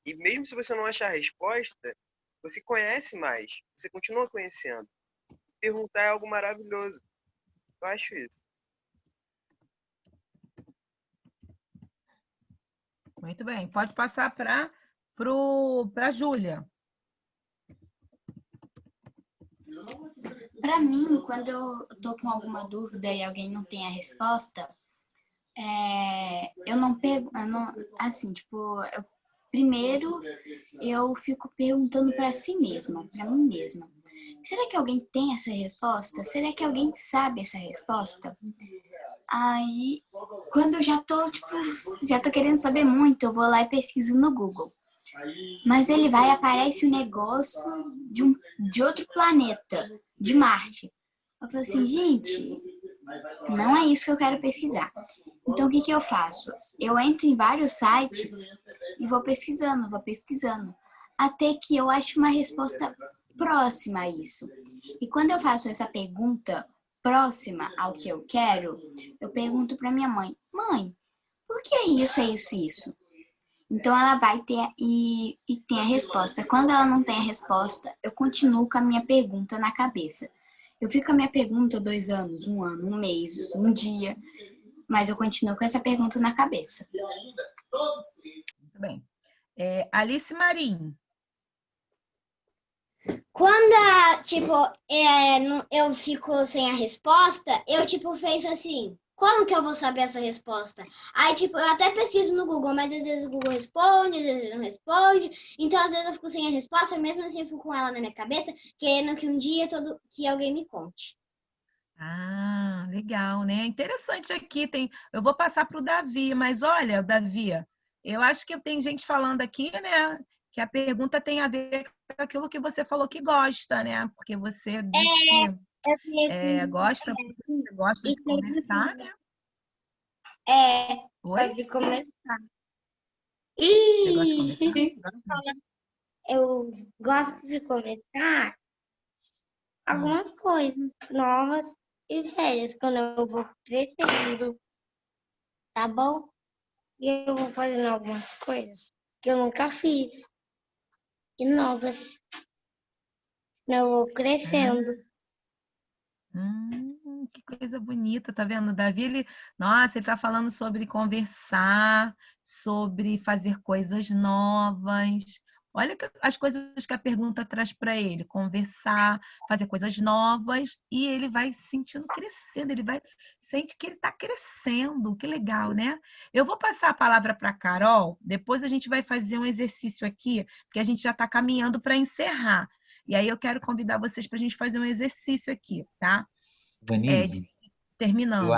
E mesmo se você não achar a resposta, você conhece mais. Você continua conhecendo. Perguntar é algo maravilhoso. Eu acho isso. Muito bem. Pode passar para a Júlia. Para mim, quando eu tô com alguma dúvida e alguém não tem a resposta, eu não pego, assim, tipo, primeiro eu fico perguntando para si mesma, para mim mesma. Será que alguém tem essa resposta? Será que alguém sabe essa resposta? Aí, quando eu já tô querendo saber muito, eu vou lá e pesquiso no Google. Mas ele vai, aparece um negócio de outro planeta, de Marte. Eu falo assim, gente, não é isso que eu quero pesquisar. Então, o que eu faço? Eu entro em vários sites e vou pesquisando, até que eu acho uma resposta próxima a isso. E quando eu faço essa pergunta próxima ao que eu quero, eu pergunto para minha mãe, mãe, por que é isso? Então, ela vai ter e tem a resposta. Quando ela não tem a resposta, eu continuo com a minha pergunta na cabeça. Eu fico com a minha pergunta 2 anos, 1 ano, 1 mês, 1 dia, mas eu continuo com essa pergunta na cabeça. Muito bem. Alice Marim. Quando, eu fico sem a resposta, eu, penso assim, como que eu vou saber essa resposta? Aí, eu até pesquiso no Google, mas às vezes o Google responde, às vezes não responde. Então, às vezes eu fico sem a resposta, mesmo assim eu fico com ela na minha cabeça, querendo que um dia que alguém me conte. Ah, legal, né? Interessante aqui. Eu vou passar para o Davi, mas olha, Davi, eu acho que tem gente falando aqui, né? Que a pergunta tem a ver com aquilo que você falou que gosta, né? Porque você disse que gosta de conversar, né? Pode começar. Você gosta de conversar? Eu gosto de conversar algumas coisas novas e velhas quando eu vou crescendo, tá bom? E eu vou fazendo algumas coisas que eu nunca fiz, e novas. Eu vou crescendo. Que coisa bonita, tá vendo? Davi, ele tá falando sobre conversar, sobre fazer coisas novas. Olha as coisas que a pergunta traz para ele: conversar, fazer coisas novas, e ele vai se sentindo crescendo, sente que ele está crescendo. Que legal, né? Eu vou passar a palavra para a Carol, depois a gente vai fazer um exercício aqui, porque a gente já está caminhando para encerrar. E aí eu quero convidar vocês para a gente fazer um exercício aqui, tá? Vanise, Terminando.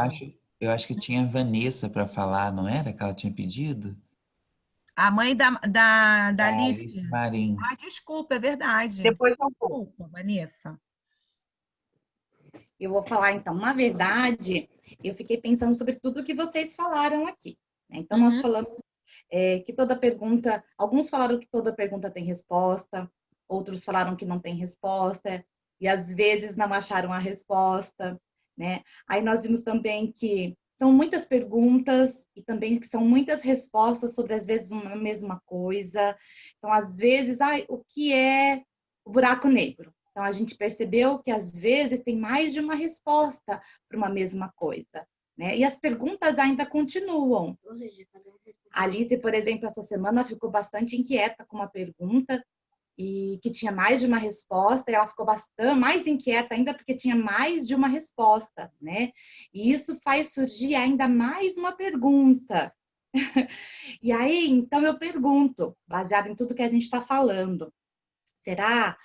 eu acho que tinha a Vanessa para falar, não era que ela tinha pedido? A mãe da Alice. Alice Marim. Desculpa, é verdade. Depois eu vou. Desculpa, Vanessa. Eu vou falar, então. Na verdade, eu fiquei pensando sobre tudo que vocês falaram aqui. Né? Então, nós falamos que toda pergunta... Alguns falaram que toda pergunta tem resposta, outros falaram que não tem resposta, e às vezes não acharam a resposta, né? Aí nós vimos também que são muitas perguntas e também que são muitas respostas sobre, às vezes, uma mesma coisa. Então, às vezes, o que é o buraco negro? Então, a gente percebeu que, às vezes, tem mais de uma resposta para uma mesma coisa, né? E as perguntas ainda continuam. A Alice, por exemplo, essa semana ficou bastante inquieta com uma pergunta e que tinha mais de uma resposta, e ela ficou bastante mais inquieta ainda porque tinha mais de uma resposta, né? E isso faz surgir ainda mais uma pergunta. E aí, então, eu pergunto, baseado em tudo que a gente está falando, será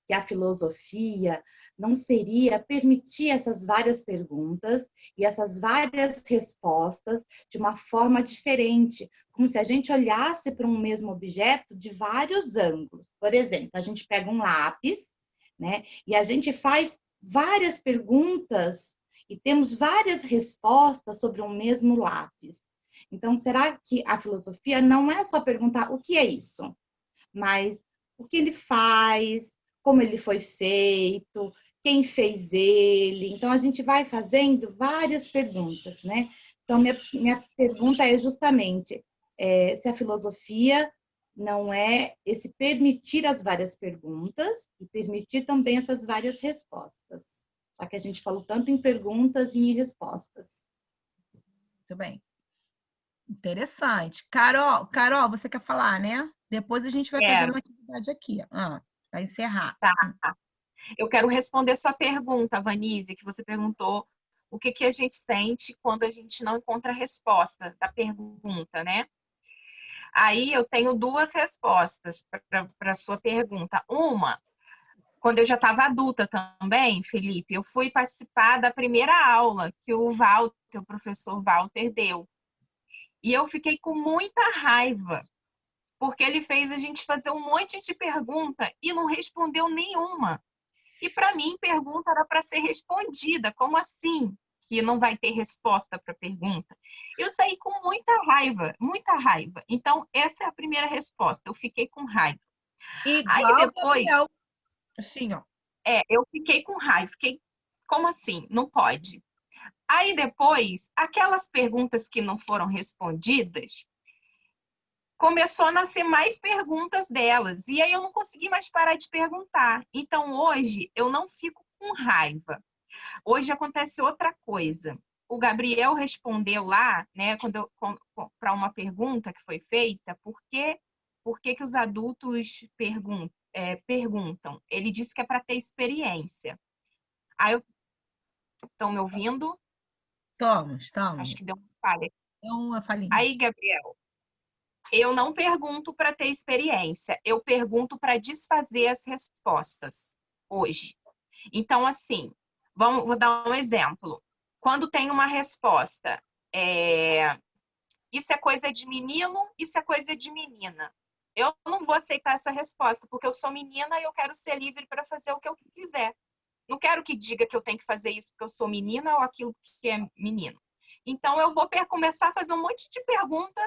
que a filosofia não seria permitir essas várias perguntas e essas várias respostas de uma forma diferente, como se a gente olhasse para um mesmo objeto de vários ângulos? Por exemplo, a gente pega um lápis, né, e a gente faz várias perguntas e temos várias respostas sobre um mesmo lápis. Então, será que a filosofia não é só perguntar o que é isso, mas o que ele faz, como ele foi feito, quem fez ele? Então, a gente vai fazendo várias perguntas, né? Então, minha pergunta é justamente se a filosofia não é esse permitir as várias perguntas e permitir também essas várias respostas. Só que a gente falou tanto em perguntas e em respostas. Muito bem. Interessante. Carol, você quer falar, né? Depois a gente vai fazer uma atividade aqui, para encerrar. Tá. Eu quero responder sua pergunta, Vanise, que você perguntou o que a gente sente quando a gente não encontra a resposta da pergunta, né? Aí eu tenho duas respostas para a sua pergunta. Uma, quando eu já estava adulta também, Felipe, eu fui participar da primeira aula que o professor Walter deu. E eu fiquei com muita raiva, porque ele fez a gente fazer um monte de pergunta e não respondeu nenhuma. E para mim, pergunta era para ser respondida. Como assim que não vai ter resposta para a pergunta? Eu saí com muita raiva, muita raiva. Então, essa é a primeira resposta. Eu fiquei com raiva. Igual, aí depois, Gabriel. Assim, ó. Eu fiquei com raiva. Fiquei, como assim? Não pode. Aí depois, aquelas perguntas que não foram respondidas, começou a nascer mais perguntas delas. E aí eu não consegui mais parar de perguntar. Então, hoje, eu não fico com raiva. Hoje acontece outra coisa. O Gabriel respondeu lá, né, para uma pergunta que foi feita, por que os adultos perguntam? Ele disse que é para ter experiência. Aí, estão me ouvindo? Estamos. Acho que deu uma falha. Deu uma falhinha. Aí, Gabriel, eu não pergunto para ter experiência, eu pergunto para desfazer as respostas hoje. Então, assim, vou dar um exemplo. Quando tem uma resposta, isso é coisa de menino, isso é coisa de menina. Eu não vou aceitar essa resposta, porque eu sou menina e eu quero ser livre para fazer o que eu quiser. Não quero que diga que eu tenho que fazer isso porque eu sou menina ou aquilo que é menino. Então, eu vou começar a fazer um monte de pergunta.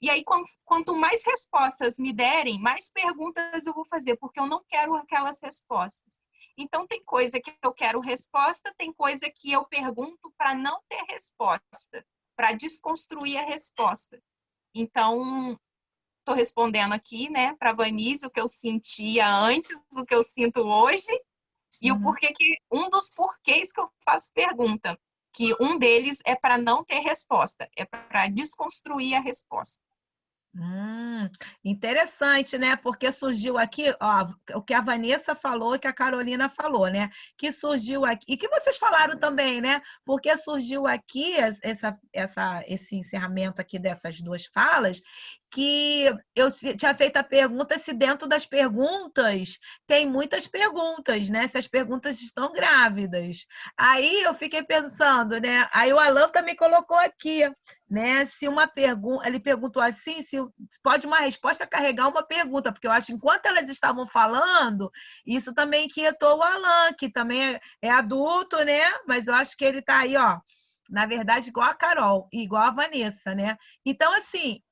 E aí, quanto mais respostas me derem, mais perguntas eu vou fazer, porque eu não quero aquelas respostas. Então, tem coisa que eu quero resposta, tem coisa que eu pergunto para não ter resposta, para desconstruir a resposta. Então, estou respondendo aqui, né, para a Vanise, o que eu sentia antes, o que eu sinto hoje, e o porquê um dos porquês que eu faço pergunta, que um deles é para não ter resposta, é para desconstruir a resposta. Interessante, né? Porque surgiu aqui, ó, o que a Vanessa falou e que a Carolina falou, né? Que surgiu aqui, e que vocês falaram também, né? Porque surgiu aqui esse encerramento aqui dessas duas falas, que eu tinha feito a pergunta se dentro das perguntas tem muitas perguntas, né? Se as perguntas estão grávidas. Aí eu fiquei pensando, né? Aí o Alan também colocou aqui, né? Se uma pergunta, ele perguntou assim, se pode uma resposta carregar uma pergunta, porque eu acho que enquanto elas estavam falando, isso também inquietou o Alan, que também é adulto, né? Mas eu acho que ele tá aí, ó, na verdade, igual a Carol, igual a Vanessa, né? Então, assim,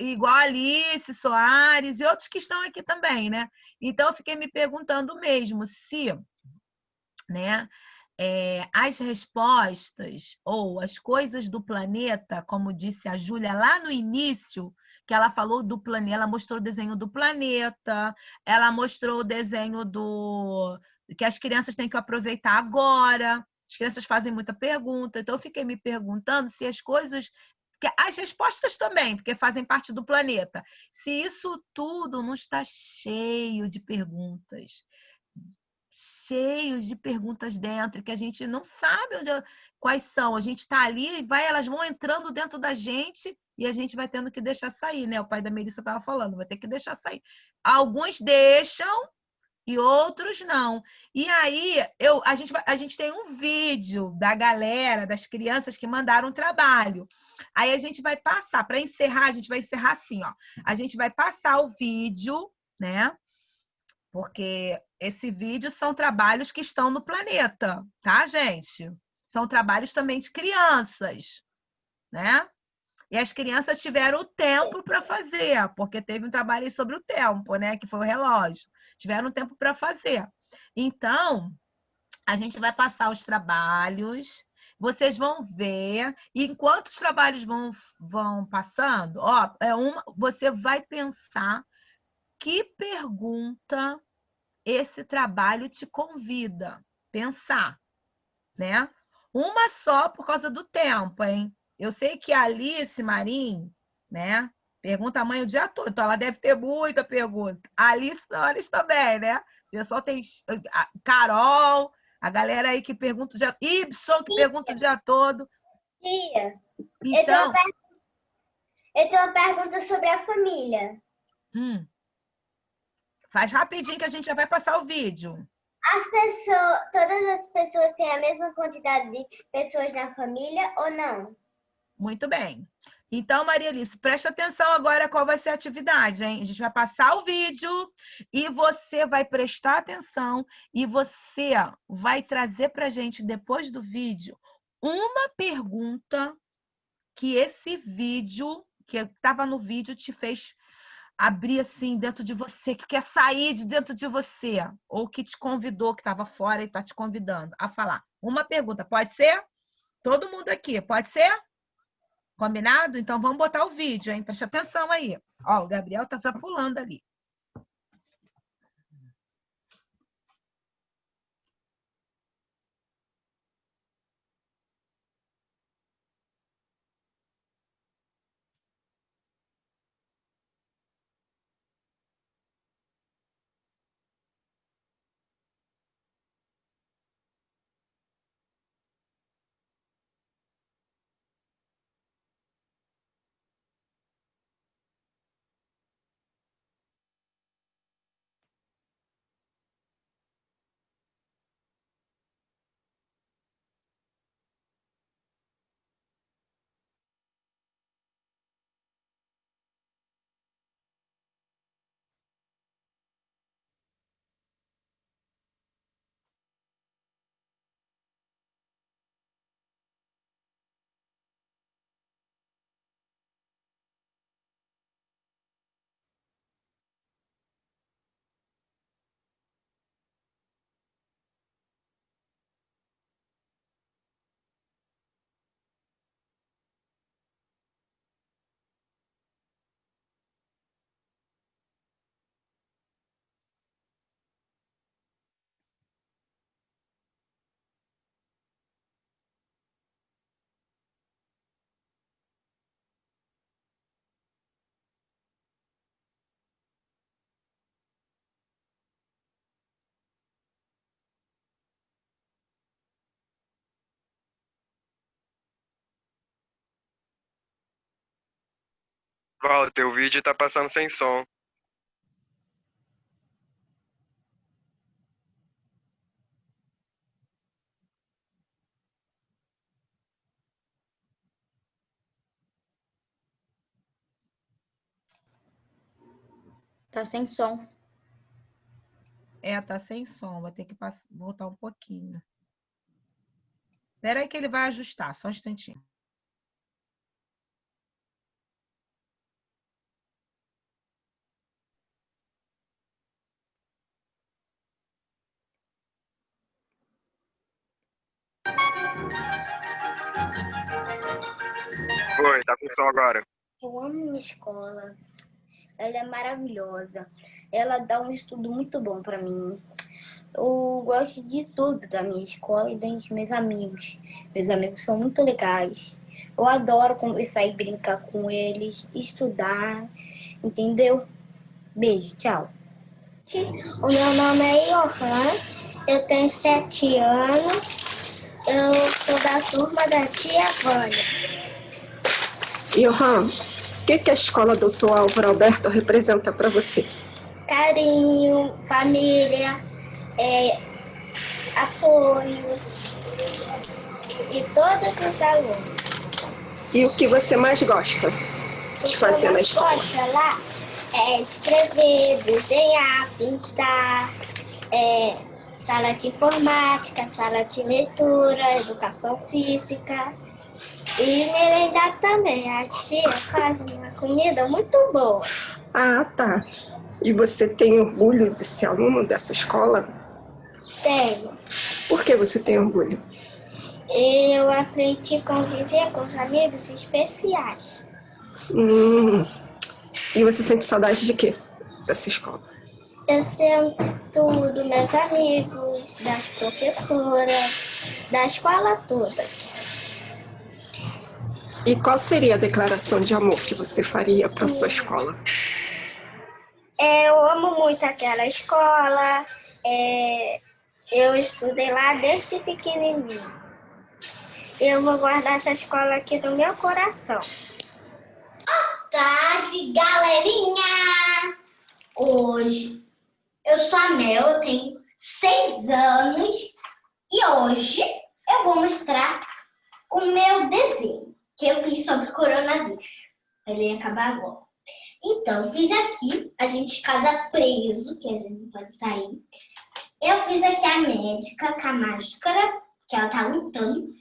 igual a Alice Soares e outros que estão aqui também, né? Então, eu fiquei me perguntando mesmo se, né, as respostas ou as coisas do planeta, como disse a Júlia lá no início, que ela falou do planeta, ela mostrou o desenho do planeta, ela mostrou o desenho que as crianças têm que aproveitar agora. As crianças fazem muita pergunta, então eu fiquei me perguntando se as coisas, as respostas também, porque fazem parte do planeta, se isso tudo não está cheio de perguntas, cheios de perguntas dentro, que a gente não sabe quais são. A gente está ali, elas vão entrando dentro da gente e a gente vai tendo que deixar sair, né? O pai da Melissa estava falando, vai ter que deixar sair. Alguns deixam e outros não. E aí, a gente tem um vídeo da galera, das crianças que mandaram um trabalho. Aí a gente vai passar, para encerrar, a gente vai encerrar assim, ó. A gente vai passar o vídeo, né? Porque esse vídeo são trabalhos que estão no planeta, tá, gente? São trabalhos também de crianças, né? E as crianças tiveram o tempo para fazer, porque teve um trabalho aí sobre o tempo, né? Que foi o relógio. Tiveram tempo para fazer. Então, a gente vai passar os trabalhos, vocês vão ver, e enquanto os trabalhos vão passando, ó, você vai pensar que pergunta esse trabalho te convida a pensar, né? Uma só por causa do tempo, hein? Eu sei que a Alice Marim, né? Pergunta a mãe o dia todo, então ela deve ter muita pergunta. A Alice Soares também, né? pessoal tem Carol, a galera aí que pergunta o dia... Ibson, que pergunta o dia todo. Tia, Então... eu tenho uma pergunta sobre a família. Faz rapidinho que a gente já vai passar o vídeo. Todas as pessoas têm a mesma quantidade de pessoas na família ou não? Muito bem. Então, Maria Alice, presta atenção agora qual vai ser a atividade, hein? A gente vai passar o vídeo e você vai prestar atenção e você vai trazer para a gente, depois do vídeo, uma pergunta que esse vídeo, que estava no vídeo, te fez abrir assim dentro de você, que quer sair de dentro de você, ou que te convidou, que estava fora e está te convidando a falar. Uma pergunta, pode ser? Todo mundo aqui, pode ser? Combinado? Então vamos botar o vídeo, hein? Preste atenção aí. Ó, o Gabriel tá já pulando ali. Walter, o vídeo tá passando sem som. Tá sem som. Tá sem som. Vai ter que voltar um pouquinho. Espera aí que ele vai ajustar. Só um instantinho. Oi, tá com som agora. Eu amo minha escola. Ela é maravilhosa. Ela dá um estudo muito bom para mim. Eu gosto de tudo da minha escola e dos meus amigos. Meus amigos são muito legais. Eu adoro conversar e brincar com eles, estudar, entendeu? Beijo, tchau. O meu nome é Johan, eu tenho 7 anos, eu sou da turma da tia Vânia. Johan, o que a escola Dr. Álvaro Alberto representa para você? Carinho, família, apoio e todos os alunos. E o que você mais gosta de fazer na escola? O que eu mais gosto lá é escrever, desenhar, pintar, sala de informática, sala de leitura, educação física e merendar também. A tia faz uma comida muito boa. Ah, tá. E você tem orgulho de ser aluno dessa escola? Tenho. Por que você tem orgulho? Eu aprendi a conviver com os amigos especiais. E você sente saudade de quê dessa escola? Eu sinto dos meus amigos, das professoras, da escola toda. E qual seria a declaração de amor que você faria para sua escola? Eu amo muito aquela escola, Eu estudei lá desde pequenininho. Eu vou guardar essa escola aqui no meu coração. Boa tarde, galerinha! Hoje, eu sou a Mel, eu tenho 6 anos e hoje eu vou mostrar o meu desenho que eu fiz sobre o coronavírus. Ele ia acabar agora. Então, eu fiz aqui, a gente casa preso, que a gente não pode sair. Eu fiz aqui a médica com a máscara, que ela tá lutando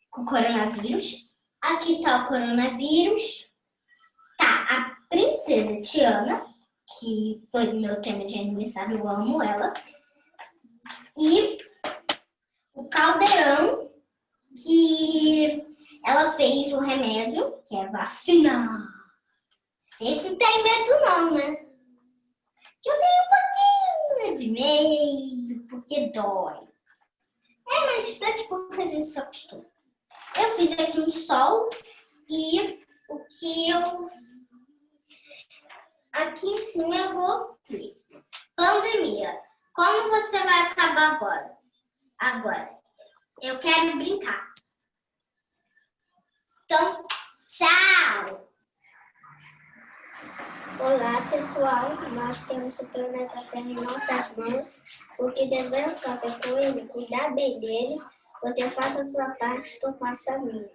com o coronavírus. Aqui tá o coronavírus. Tá a princesa Tiana, que foi meu tema de aniversário, eu amo ela. E o caldeirão, que ela fez o remédio, que é vacina. Você não tem medo não, né? Que eu tenho um pouquinho de medo, porque dói. Mas isso daqui porque a gente se acostuma. Eu fiz aqui um sol e o que eu... Aqui em cima eu vou ler. Pandemia. Como você vai acabar agora? Agora. Eu quero brincar. Então, tchau! Olá, pessoal. Nós temos o planeta Terra em nossas mãos. O que devemos fazer com ele? Cuidar bem dele. Você faça a sua parte, eu faço a minha.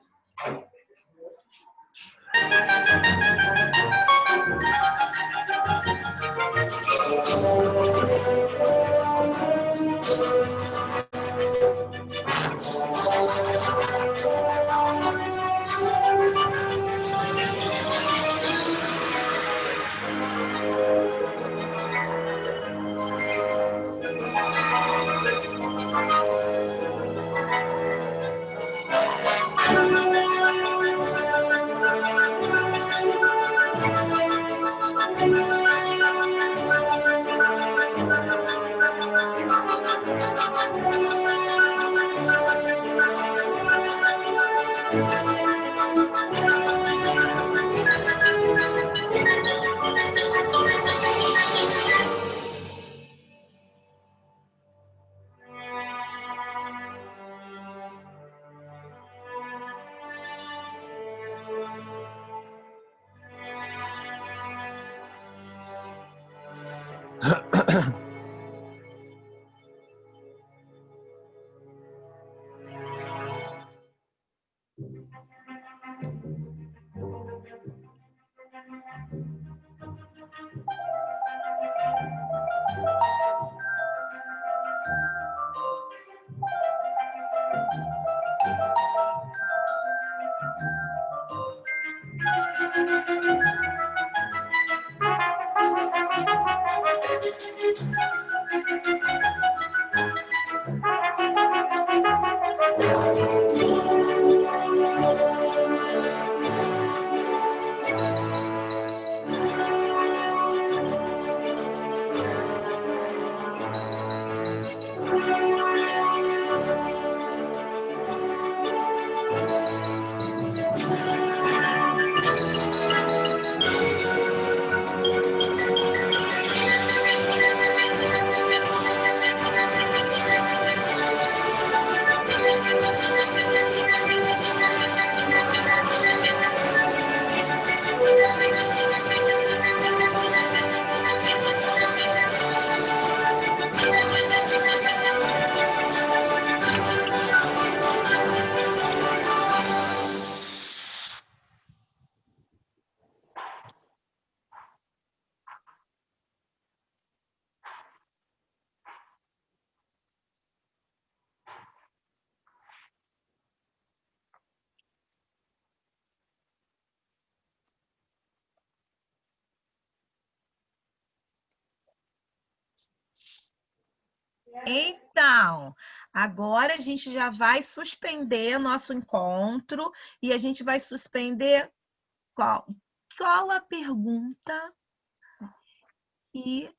Então, agora a gente já vai suspender nosso encontro e a gente vai suspender qual a pergunta que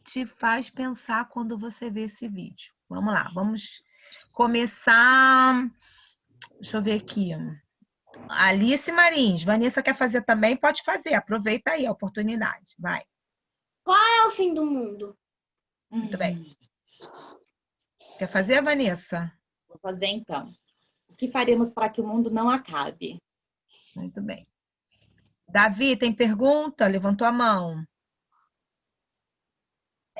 te faz pensar quando você vê esse vídeo. Vamos lá, vamos começar. Deixa eu ver aqui. Alice Marins, Vanessa quer fazer também? Pode fazer, aproveita aí a oportunidade, vai. Qual é o fim do mundo? Muito bem. Quer fazer, Vanessa? Vou fazer então. O que faremos para que o mundo não acabe? Muito bem. Davi, tem pergunta? Levantou a mão.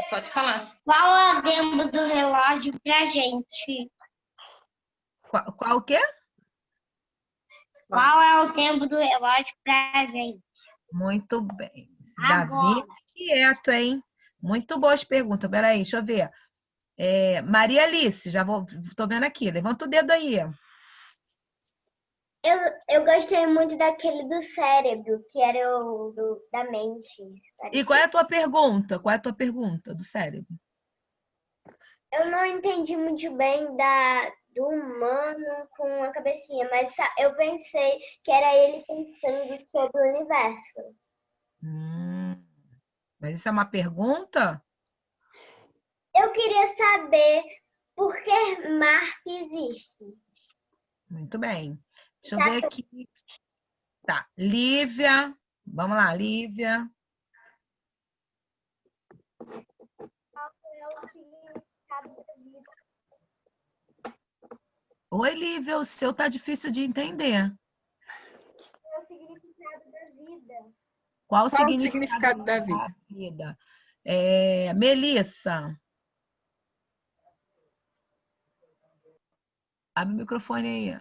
Pode falar. Qual é o tempo do relógio pra gente? Qual o quê? Qual é o tempo do relógio pra gente? Muito bem. Agora. Davi, quieto, hein? Muito boas perguntas. Peraí, deixa eu ver. Maria Alice, tô vendo aqui. Levanta o dedo aí. Eu gostei muito daquele do cérebro, que era da mente. E qual é a tua pergunta? Qual é a tua pergunta do cérebro? Eu não entendi muito bem do humano com a cabecinha, mas eu pensei que era ele pensando sobre o universo. Mas isso é uma pergunta? Eu queria saber por que Marte existe. Muito bem. Deixa eu ver aqui. Tá, Lívia. Vamos lá, Lívia. Oi, Lívia, o seu tá difícil de entender. Qual é o significado da vida? Qual o significado da vida? Melissa. Abre o microfone aí.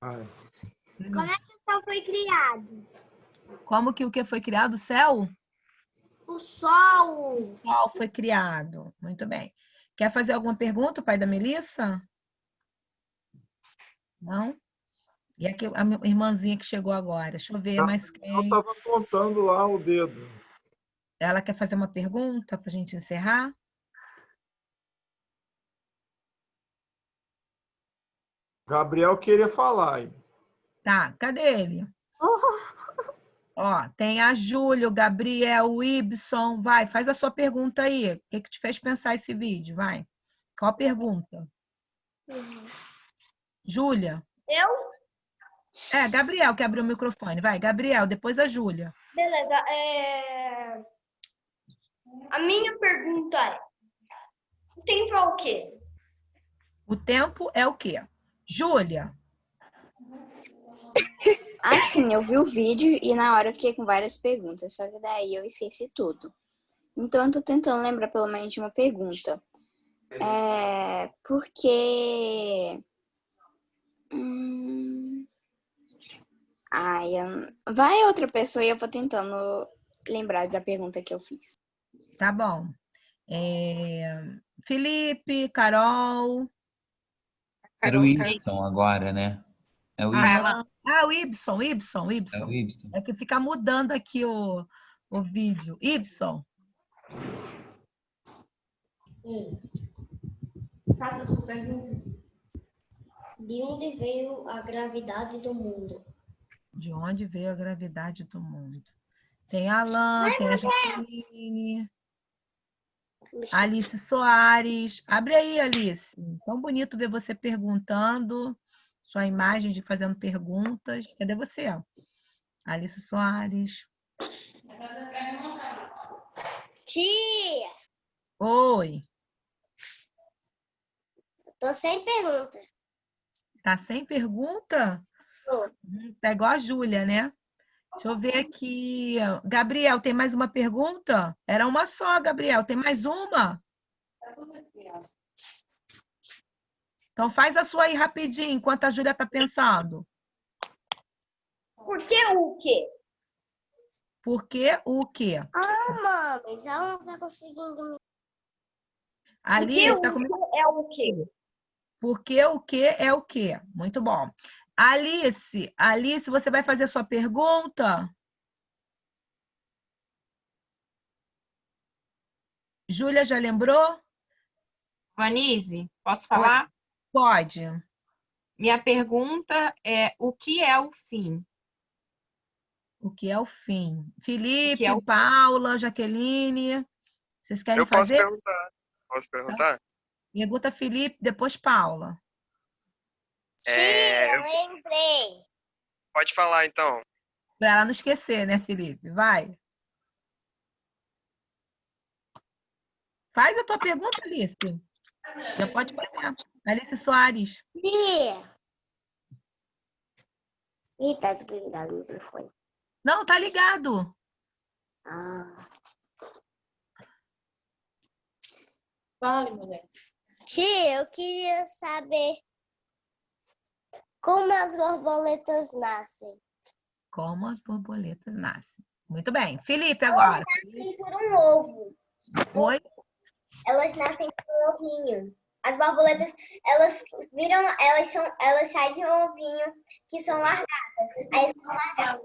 Como é que o Sol foi criado? Como que o que foi criado? O céu? O Sol. O Sol foi criado. Muito bem. Quer fazer alguma pergunta, pai da Melissa? Não? E aqui a minha irmãzinha que chegou agora. Deixa eu ver mais quem. Eu estava contando lá o dedo. Ela quer fazer uma pergunta para a gente encerrar? Gabriel queria falar. Hein? Tá, cadê ele? Ó, tem a Júlia, o Gabriel, o Ibson. Vai, faz a sua pergunta aí. O que te fez pensar esse vídeo? Vai. Qual a pergunta? Júlia? Eu? Gabriel que abriu o microfone. Vai, Gabriel, depois a Júlia. Beleza. A minha pergunta é: o tempo é o quê? O tempo é o quê? Júlia? Assim, eu vi o vídeo e na hora eu fiquei com várias perguntas, só que daí eu esqueci tudo. Então eu tô tentando lembrar pelo menos de uma pergunta. Porque... Vai outra pessoa e eu vou tentando lembrar da pergunta que eu fiz. Tá bom. Felipe, Carol. Era o Ibson agora, né? É o Ibson. O Ibson. É o Ibson. É que fica mudando aqui o vídeo. Ibson. Faça a sua pergunta. De onde veio a gravidade do mundo? De onde veio a gravidade do mundo? Tem a Alan, tem a Jaqueline, Alice Soares. Abre aí, Alice. Tão bonito ver você perguntando, sua imagem de fazendo perguntas. Cadê você? Alice Soares. Tia! Oi. Tô sem pergunta. Tá sem pergunta? Tá igual a Júlia, né? Deixa eu ver aqui. Gabriel, tem mais uma pergunta? Era uma só, Gabriel. Tem mais uma? Então faz a sua aí rapidinho, enquanto a Júlia tá pensando. Por que o quê? Por que o quê? Mames, ela não tá conseguindo. Alice, tá comigo? É o quê? Porque o que é o quê? Muito bom. Alice, você vai fazer sua pergunta? Júlia já lembrou? Vanise, posso falar? Pode. Minha pergunta é: o que é o fim? O que é o fim? Felipe, Paula, Jaqueline, vocês querem Eu posso fazer? perguntar. Posso perguntar? Pergunta Felipe, depois Paula. Eu lembrei. Pode falar, então. Para ela não esquecer, né, Felipe? Vai. Faz a tua pergunta, Alice. Já pode fazer. Alice Soares. Ih, tá desligado o microfone. Não, tá ligado. Fale, mulher. Tia, eu queria saber como as borboletas nascem. Como as borboletas nascem. Muito bem. Felipe, agora. Elas nascem por um ovo. Oi? Elas nascem por um ovinho. As borboletas, elas saem de um ovinho que são largadas. Aí são largadas.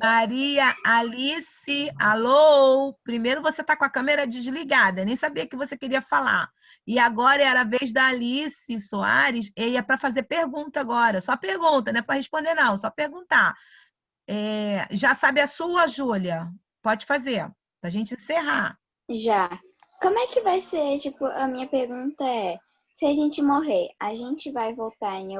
Maria Alice, alô? Primeiro você tá com a câmera desligada, nem sabia que você queria falar. E agora era a vez da Alice Soares, e é para fazer pergunta agora. Só pergunta, não é para responder não, só perguntar. Já sabe a sua, Júlia? Pode fazer, para a gente encerrar. Já. Como é que vai ser? Tipo, a minha pergunta é, se a gente morrer, a gente vai voltar em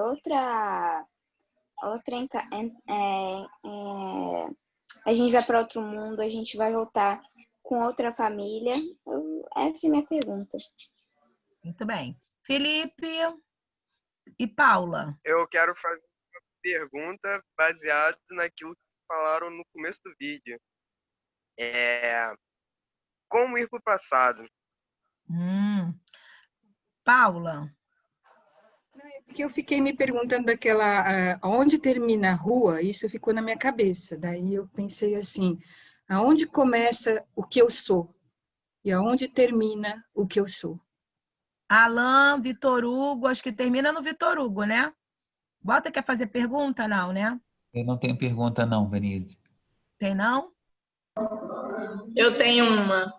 a gente vai para outro mundo, a gente vai voltar com outra família? Essa é a minha pergunta. Muito bem. Felipe e Paula. Eu quero fazer uma pergunta baseada naquilo que falaram no começo do vídeo. Como ir para o passado? Paula. Porque eu fiquei me perguntando onde termina a rua, isso ficou na minha cabeça. Daí eu pensei assim, aonde começa o que eu sou? E aonde termina o que eu sou? Alain, Vitor Hugo, acho que termina no Vitor Hugo, né? Bota, quer fazer pergunta? Não, né? Eu não tenho pergunta não, Vanise. Tem não? Eu tenho uma.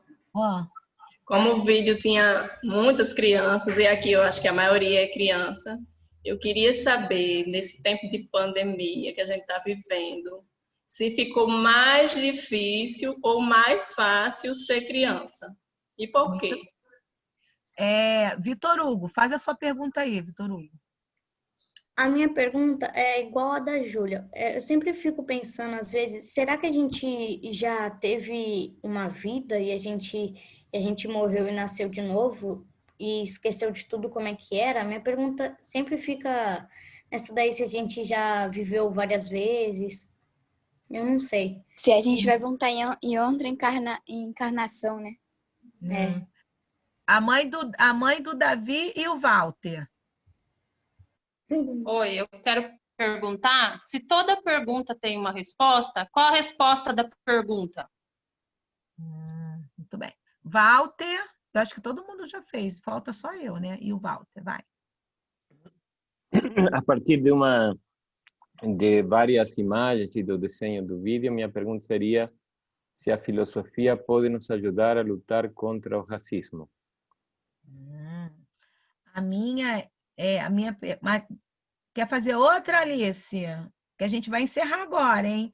Como o vídeo tinha muitas crianças, e aqui eu acho que a maioria é criança, eu queria saber, nesse tempo de pandemia que a gente está vivendo, se ficou mais difícil ou mais fácil ser criança. E por quê? Vitor Hugo, faz a sua pergunta aí, Vitor Hugo. A minha pergunta é igual a da Júlia. Eu sempre fico pensando, às vezes, será que a gente já teve uma vida e a gente morreu e nasceu de novo e esqueceu de tudo como é que era? A minha pergunta sempre fica nessa daí, se a gente já viveu várias vezes. Eu não sei. Se a gente vai voltar em outra encarnação, né? A mãe do Davi e o Walter. Oi, eu quero perguntar, se toda pergunta tem uma resposta, qual a resposta da pergunta? Muito bem. Walter, eu acho que todo mundo já fez, falta só eu, né? E o Walter, vai. A partir de várias imagens e do desenho do vídeo, minha pergunta seria se a filosofia pode nos ajudar a lutar contra o racismo. Quer fazer outra, Alice? Que a gente vai encerrar agora, hein?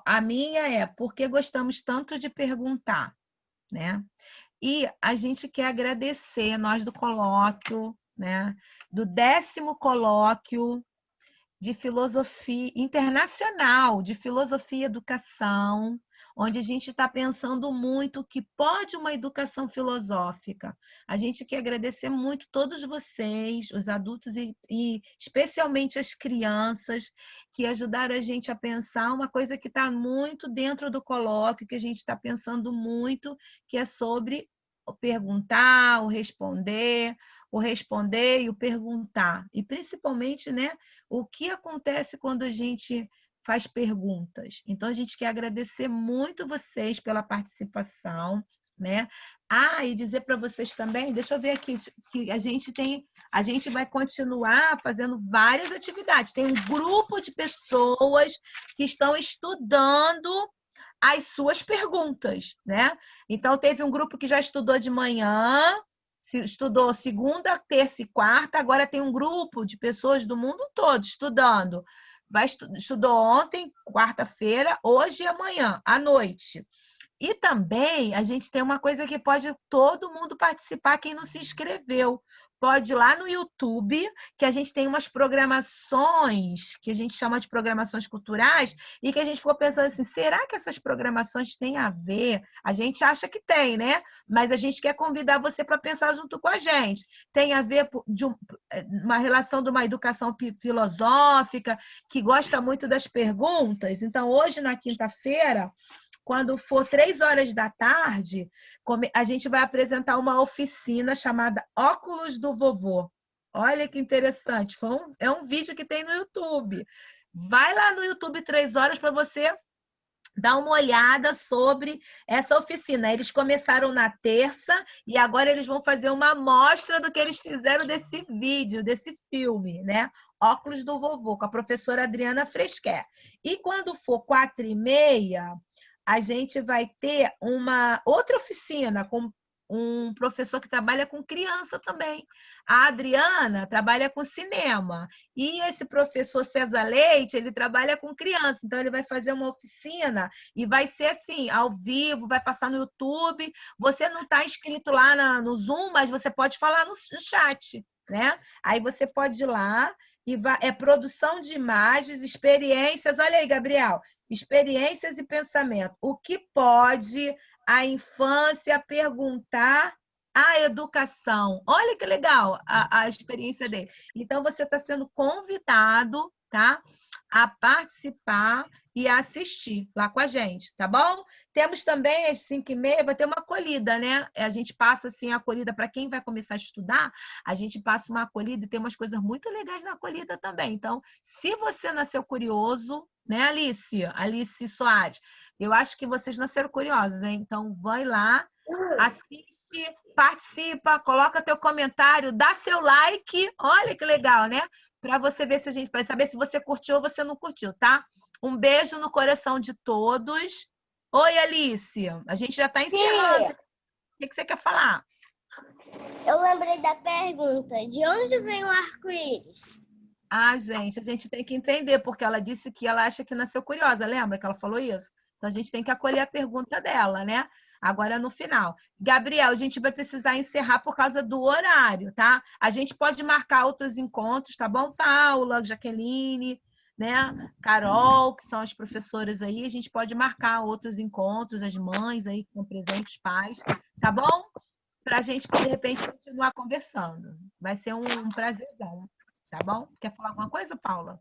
A minha é porque gostamos tanto de perguntar, né? E a gente quer agradecer, nós do colóquio, né? Do 10º colóquio de filosofia internacional, de filosofia e educação, onde a gente está pensando muito o que pode uma educação filosófica. A gente quer agradecer muito todos vocês, os adultos e especialmente as crianças, que ajudaram a gente a pensar uma coisa que está muito dentro do colóquio, que a gente está pensando muito, que é sobre o perguntar, o responder e o perguntar. E principalmente, né, o que acontece quando a gente faz perguntas. Então, a gente quer agradecer muito vocês pela participação, né? E dizer para vocês também, deixa eu ver aqui, que a gente vai continuar fazendo várias atividades. Tem um grupo de pessoas que estão estudando as suas perguntas, né? Então, teve um grupo que já estudou de manhã, estudou segunda, terça e quarta, agora tem um grupo de pessoas do mundo todo estudando. Estudou ontem, quarta-feira, hoje e amanhã, à noite. E também a gente tem uma coisa que pode todo mundo participar, quem não se inscreveu, pode ir lá no YouTube, que a gente tem umas programações, que a gente chama de programações culturais, e que a gente ficou pensando assim, será que essas programações têm a ver? A gente acha que tem, né? Mas a gente quer convidar você para pensar junto com a gente. Tem a ver de uma relação de uma educação filosófica, que gosta muito das perguntas. Então, hoje, na quinta-feira, quando for 15h, a gente vai apresentar uma oficina chamada Óculos do Vovô. Olha que interessante. É um vídeo que tem no YouTube. Vai lá no YouTube 3 horas para você dar uma olhada sobre essa oficina. Eles começaram na terça e agora eles vão fazer uma amostra do que eles fizeram desse vídeo, desse filme, né? Óculos do Vovô, com a professora Adriana Fresquer. E quando for 4h30, a gente vai ter uma outra oficina com um professor que trabalha com criança também. A Adriana trabalha com cinema. E esse professor César Leite, ele trabalha com criança. Então, ele vai fazer uma oficina e vai ser assim, ao vivo, vai passar no YouTube. Você não está inscrito lá no Zoom, mas você pode falar no chat, né? Aí você pode ir lá e é produção de imagens, experiências. Olha aí, Gabriel. Experiências e pensamento. O que pode a infância perguntar à educação? Olha que legal a experiência dele. Então, você está sendo convidado, tá, a participar e a assistir lá com a gente, tá bom? Temos também, às 5h30, vai ter uma acolhida, né? A gente passa, assim, a acolhida para quem vai começar a estudar, a gente passa uma acolhida e tem umas coisas muito legais na acolhida também. Então, se você nasceu curioso, né, Alice Soares, eu acho que vocês nasceram curiosos, hein? Então, vai lá, assiste, participa, coloca teu comentário, dá seu like, olha que legal, né? Para você ver se a gente vai saber se você curtiu ou você não curtiu, tá? Um beijo no coração de todos. Oi, Alice, a gente já está encerrando. O que você quer falar? Eu lembrei da pergunta, de onde vem o arco-íris? Ah, gente, a gente tem que entender, porque ela disse que ela acha que nasceu curiosa, lembra que ela falou isso? Então, a gente tem que acolher a pergunta dela, né? Agora, no final. Gabriel, a gente vai precisar encerrar por causa do horário, tá? A gente pode marcar outros encontros, tá bom? Paula, Jaqueline, né? Carol, que são as professoras aí, a gente pode marcar outros encontros, as mães aí que estão presentes, os pais, tá bom? Para a gente, de repente, continuar conversando. Vai ser um prazerzão. Tá bom? Quer falar alguma coisa, Paula?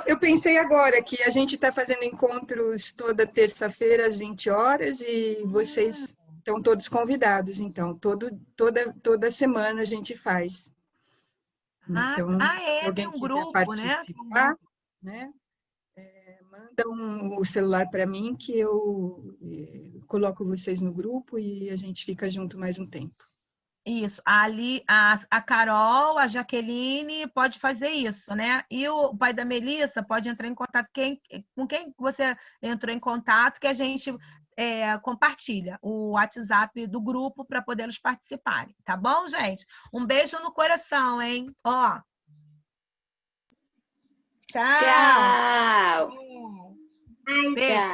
Eu pensei agora que a gente está fazendo encontros toda terça-feira às 20h e vocês estão todos convidados, então. Toda semana a gente faz. Então, se alguém quiser grupo, participar, né? Manda o celular para mim que eu coloco vocês no grupo e a gente fica junto mais um tempo. Isso, a Carol, a Jaqueline pode fazer isso, né? E o pai da Melissa pode entrar em contato com quem você entrou em contato, que a gente compartilha o WhatsApp do grupo para poder eles participarem, tá bom, gente? Um beijo no coração, hein? Ó. Tchau. Tchau. Beijo.